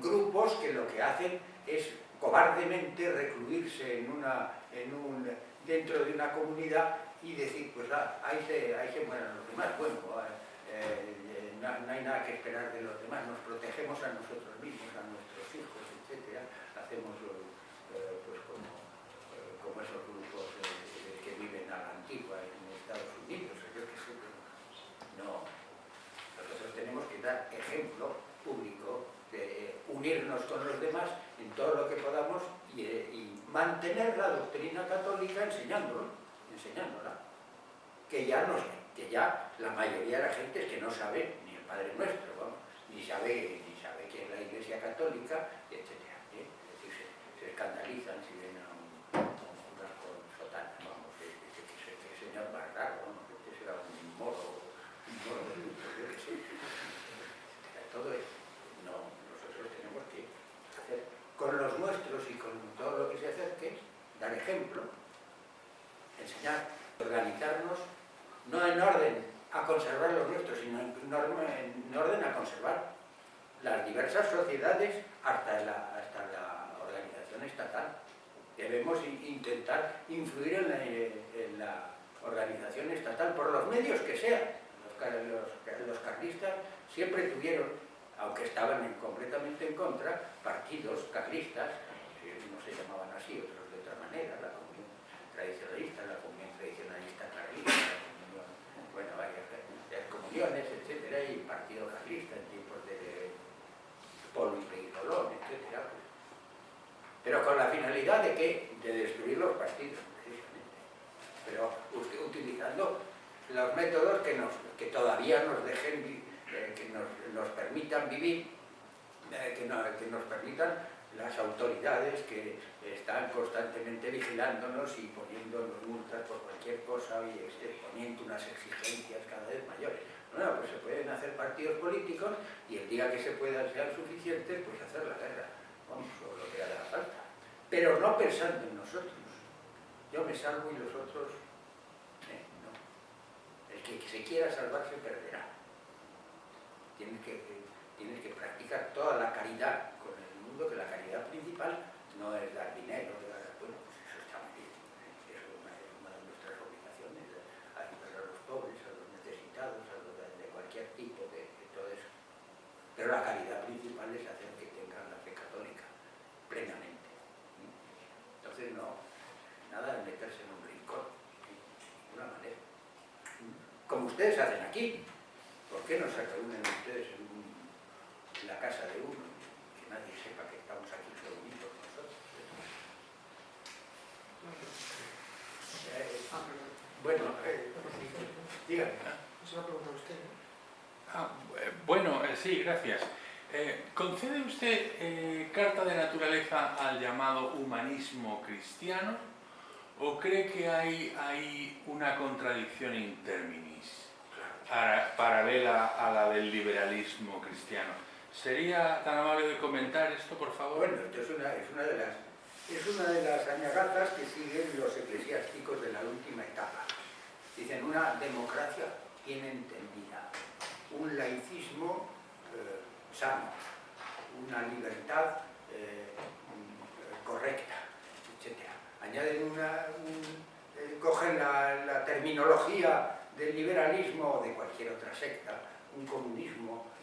grupos que lo que hacen es cobardemente recluirse dentro de una comunidad y decir, pues ahí se mueran los demás. Bueno, no hay nada que esperar de los demás, nos protegemos a nosotros mismos, a nuestros hijos, etc. Hacemos pues como esos grupos que viven a la antigua en Estados Unidos, yo qué sé, no. Nosotros tenemos que dar ejemplo público de unirnos con los demás en todo lo que podamos y mantener la doctrina católica enseñándola, que ya la mayoría de la gente es que no sabe ni el Padre Nuestro, vamos, ni sabe qué es la Iglesia Católica, etc. Es decir, se escandalizan si ven a un cura con sotana, vamos, que señor más raro, vamos, que será un moro, yo qué sé. Todo eso. No, nosotros tenemos que hacer con los nuestros y con todo lo que se acerque, dar ejemplo, enseñar, organizarnos, no en orden a conservar los nuestros, sino en orden a conservar las diversas sociedades hasta la organización estatal. Debemos intentar influir en la organización estatal por los medios que sean. Los carlistas siempre tuvieron, aunque estaban completamente en contra, partidos carlistas, unos se llamaban así, otros de otra manera, la Comunión Tradicionalista, la Comunión Tradicionalista Carlista, bueno, varias comuniones, etcétera, y Partido Carlista en tiempos de Polo y Peirolón, etcétera, pero con la finalidad de ¿qué? De destruir los partidos, precisamente, pero utilizando los métodos que todavía nos dejen, que nos permitan vivir, que nos permitan las autoridades que están constantemente vigilándonos y poniéndonos multas por cualquier cosa y poniendo unas exigencias cada vez mayores. Bueno, pues se pueden hacer partidos políticos y el día que se puedan ser suficientes, pues hacer la guerra, vamos, o lo que haga falta. Pero no pensando en nosotros. Yo me salvo y los otros, no. El que se quiera salvar se perderá. Tienes que practicar toda la caridad con el mundo, que la caridad principal no es dar dinero, bueno, pues eso está muy bien, es una de nuestras obligaciones, ayudar a los pobres, a los necesitados, a los de cualquier tipo de todo eso. Pero la caridad principal es hacer que tengan la fe católica, plenamente. Entonces nada de meterse en un rincón, de ninguna manera. Como ustedes hacen aquí. ¿Por qué no se reúnen ustedes en la casa de uno? Que nadie sepa que estamos aquí reunidos nosotros. Bueno, dígame. Se va a preguntar usted, ¿no? Bueno, sí, gracias. ¿Concede usted carta de naturaleza al llamado humanismo cristiano o cree que hay una contradicción in terminis paralela a la del liberalismo cristiano? ¿Sería tan amable de comentar esto, por favor? Bueno, esto es una de las añagazas que siguen los eclesiásticos de la última etapa. Dicen una democracia bien entendida, un laicismo sano, una libertad correcta, etc. Añaden cogen la terminología del liberalismo o de cualquier otra secta, un comunismo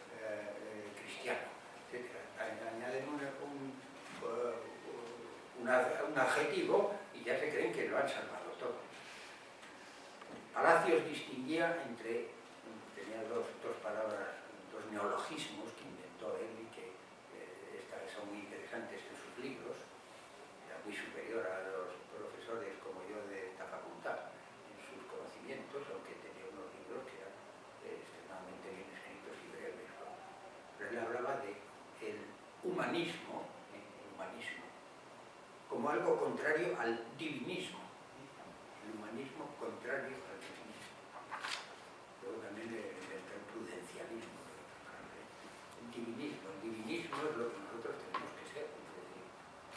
cristiano, etc. Añaden un adjetivo y ya se creen que lo han salvado todo. Palacios distinguía tenía dos palabras, dos neologismos que inventó él y que son muy interesantes en sus libros. Era muy superior a los profesores como yo de esta facultad en sus conocimientos, aunque tenía unos libros que eran extremadamente bien escritos y breves. Pero él hablaba del humanismo, como algo contrario al divinismo. El humanismo contrario al divinismo. Luego también el prudencialismo. El divinismo es lo que nosotros tenemos que ser.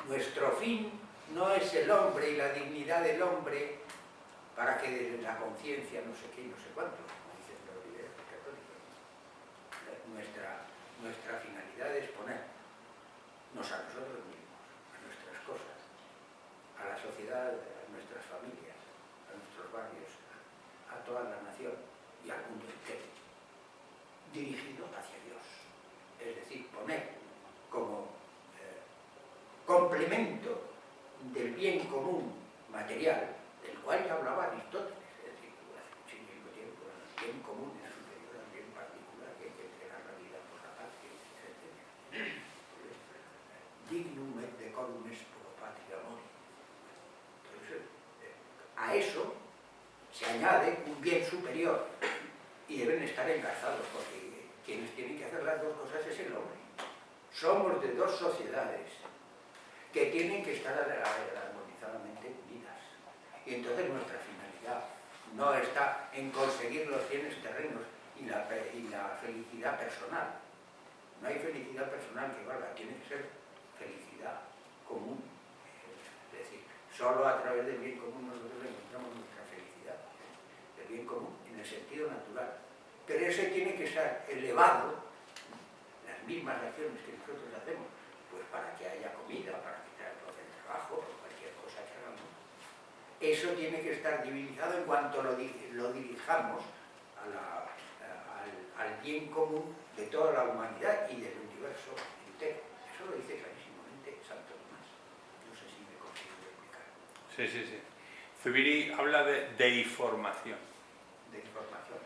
Nuestro fin no es el hombre y la dignidad del hombre para que desde la conciencia no sé qué y no sé cuánto, como dicen los liberales católicos. Nuestra finalidad es ponernos a nosotros mismos, a nuestras cosas, a la sociedad, a nuestras familias, a nuestros barrios, a toda la nación y al mundo entero, dirigido hacia Dios. Es decir, poner como complemento del bien común material, del cual ya hablaba Aristóteles, es decir, hace muchísimo tiempo, el bien común es superior al bien particular, que hay que entregar la vida por la patria, etc. Dignum et decorum est pro patria mori. Entonces, a eso se añade un bien superior y deben estar engarzados, porque quienes tienen que hacer las dos cosas es el hombre. Somos de dos sociedades que tienen que estar armonizadamente unidas. Y entonces nuestra finalidad no está en conseguir los bienes terrenos y la felicidad personal. No hay felicidad personal que valga, tiene que ser felicidad común. Es decir, solo a través del bien común nosotros encontramos nuestra felicidad. El bien común en el sentido natural. Pero ese tiene que ser elevado, las mismas acciones que nosotros hacemos, pues para que haya comida, para que haya trabajo, por cualquier cosa que hagamos. Eso tiene que estar divinizado en cuanto lo dirijamos al bien común de toda la humanidad y del universo entero. Eso lo dice clarísimamente Santo Tomás. No sé si me consigo explicar. Sí, sí, sí. Zubiri habla de deiformación. De información.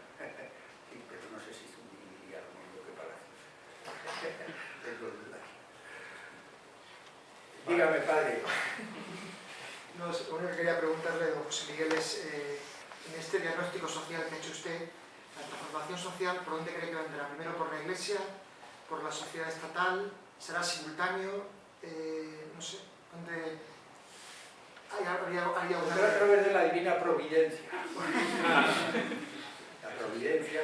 Sí, pero no sé si Zubiri diría lo mismo que Palacios. Tengo dudas. Dígame, padre. No, lo único que quería preguntarle, don José Miguel, es en este diagnóstico social que ha hecho usted, la transformación social, ¿por dónde cree que vendrá? ¿Primero por la Iglesia, por la sociedad estatal? ¿Será simultáneo? No sé, ¿dónde haría una... Será a través de la divina providencia. La providencia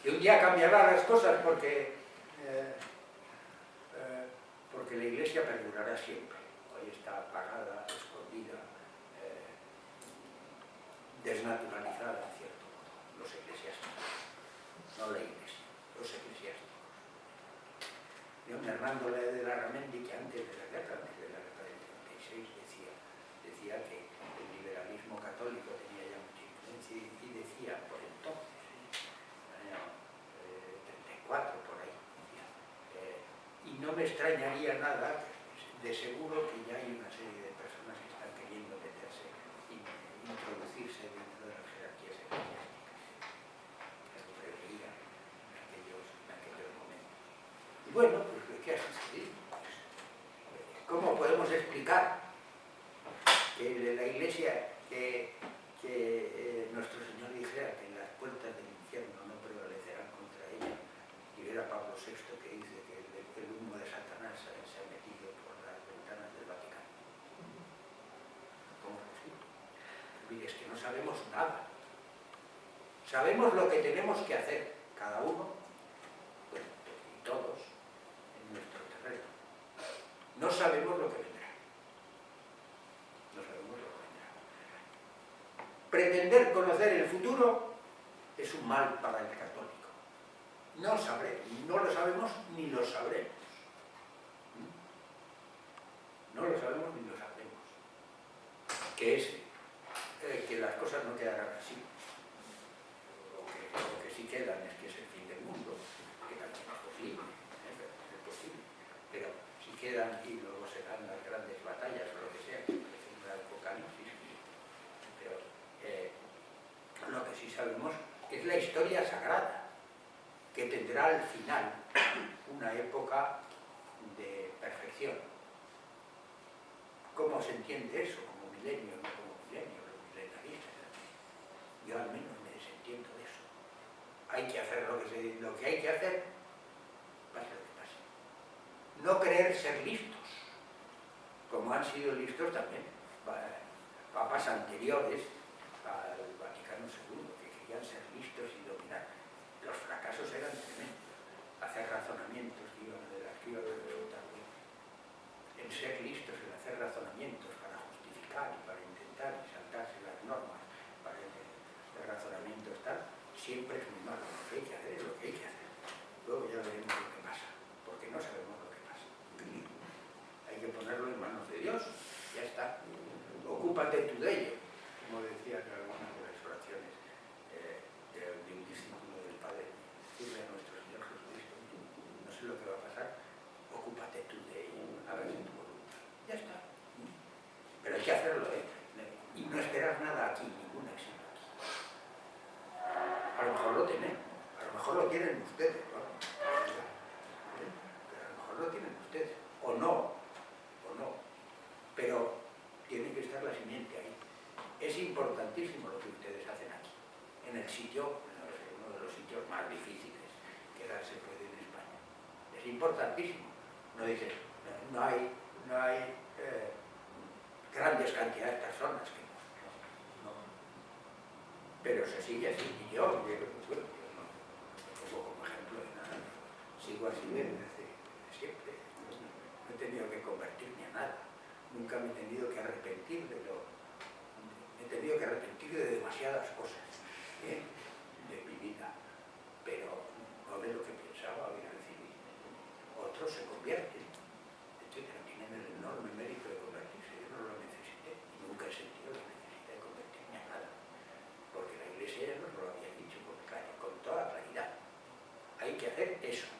que un día cambiará las cosas porque la Iglesia perdurará siempre. Hoy está apagada, escondida, desnaturalizada, en cierto modo, los eclesiásticos, no la Iglesia, los eclesiásticos. Don Hernando de Larramendi, que antes de la guerra del 36, decía que el liberalismo católico tenía ya mucha influencia y decía, por entonces, en el año 34, por ahí, decía, y no me extrañaría nada, de seguro que ya hay una serie de personas que están queriendo meterse y introducirse dentro de las jerarquías eclesiásticas. Lo preveía en aquellos momentos. Y bueno, pues ¿qué ha sucedido? ¿Cómo podemos explicar que la Iglesia, que nuestro Señor dijera que las puertas del infierno no prevalecerán contra ella? Y era Pablo VI que dice que el humo de Satanás se ha metido por las ventanas del Vaticano. ¿Cómo es posible? Mire, es que no sabemos nada. Sabemos lo que tenemos que hacer, cada uno. Bueno, sabemos lo que vendrá. No sabemos lo que vendrá. Pretender conocer el futuro es un mal para el católico. No sabremos, no lo sabemos ni lo sabremos. No lo sabemos ni lo sabremos. Que es que las cosas no quedarán así. Lo que sí quedan es que es el fin del mundo, que también es posible, es posible. Pero si quedan y luego serán las grandes batallas o lo que sea, que parece una apocalipsis. Pero lo que sí sabemos es la historia sagrada, que tendrá al final una época de perfección. ¿Cómo se entiende eso? Como milenio, no como milenio, los milenaristas. Yo al menos me desentiendo de eso. Hay que hacer lo que hay que hacer, pase lo que pase. No creer ser listos, como han sido listos también papas anteriores al Vaticano II, que querían ser listos y dominar. Los fracasos eran tremendos. Hacer razonamientos que iban a resultar bien. En ser listos, en hacer razonamientos para justificar y para intentar saltarse las normas, para el razonamiento tal, siempre es muy malo. Lo que hay que hacer es lo que hay que hacer. Luego ya veremos lo que pasa, porque no sabemos lo que pasa. Hay que ponerlo en manos de Dios, ya está. Ocúpate tú de ello, como decían algunas de las oraciones de un discípulo del Padre. Decirle a nuestro Señor Jesucristo, no sé lo que va a pasar, ocúpate tú de ello, hágase tu voluntad. Ya está. Pero hay que hacerlo, y no esperar nada aquí, ningún éxito aquí. A lo mejor lo tienen, a lo mejor lo tienen ustedes, ¿no? Pero a lo mejor lo tienen ustedes, o no, pero tiene que estar la simiente ahí. Es importantísimo lo que ustedes hacen aquí, en el sitio, uno de los sitios más difíciles que darse puede en España. Es importantísimo. No dice, no hay grandes cantidades de personas que no. Pero se sigue así. Y yo no pongo como ejemplo de nada. Sigo así desde siempre. No he tenido que convertirme a nada. Nunca me he tenido que arrepentir de he tenido que arrepentir de demasiadas cosas de mi vida, pero no de lo que pensaba o iba a decir. Otros se convierten, etcétera, tienen el enorme mérito de convertirse. Yo no lo necesité y nunca he sentido la necesidad de convertirme a nada, porque la Iglesia ya nos lo había dicho con toda claridad. Hay que hacer eso,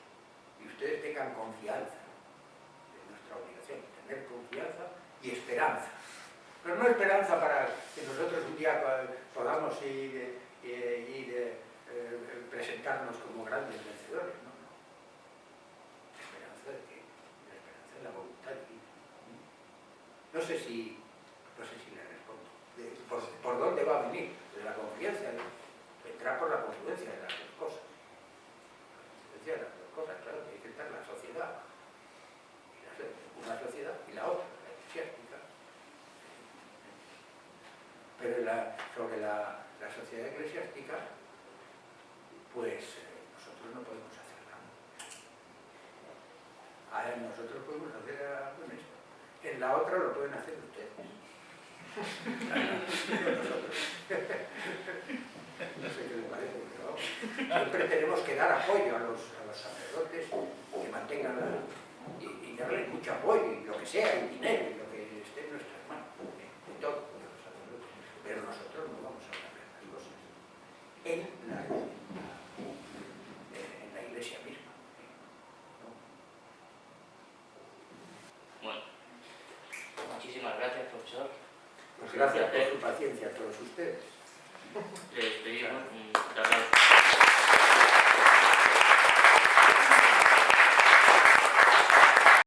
y ustedes tengan confianza de nuestra obligación, tener confianza y esperanza. Pero no esperanza para que nosotros un día podamos ir presentarnos como grandes vencedores, no. La esperanza en la voluntad divina. No sé si le respondo. ¿Por dónde va a venir? De la confianza. Vendrá por la confluencia de las dos cosas. La confluencia de las dos cosas, claro, que hay que estar la sociedad. Una sociedad y la otra, la eclesiástica. Pero sobre la sociedad eclesiástica, pues nosotros no podemos hacer nada. Nosotros podemos hacer algo en esto. En la otra lo pueden hacer ustedes. Nosotros. No sé qué les parece, pero siempre tenemos que dar apoyo a los sacerdotes que mantengan y darles mucho apoyo, y lo que sea, y dinero, y lo que esté en nuestras manos, de todo. Pero nosotros no vamos a cambiar las cosas en la Iglesia misma. Bueno, muchísimas gracias, profesor. Pues gracias por su paciencia a todos ustedes. Les pedimos un aplauso.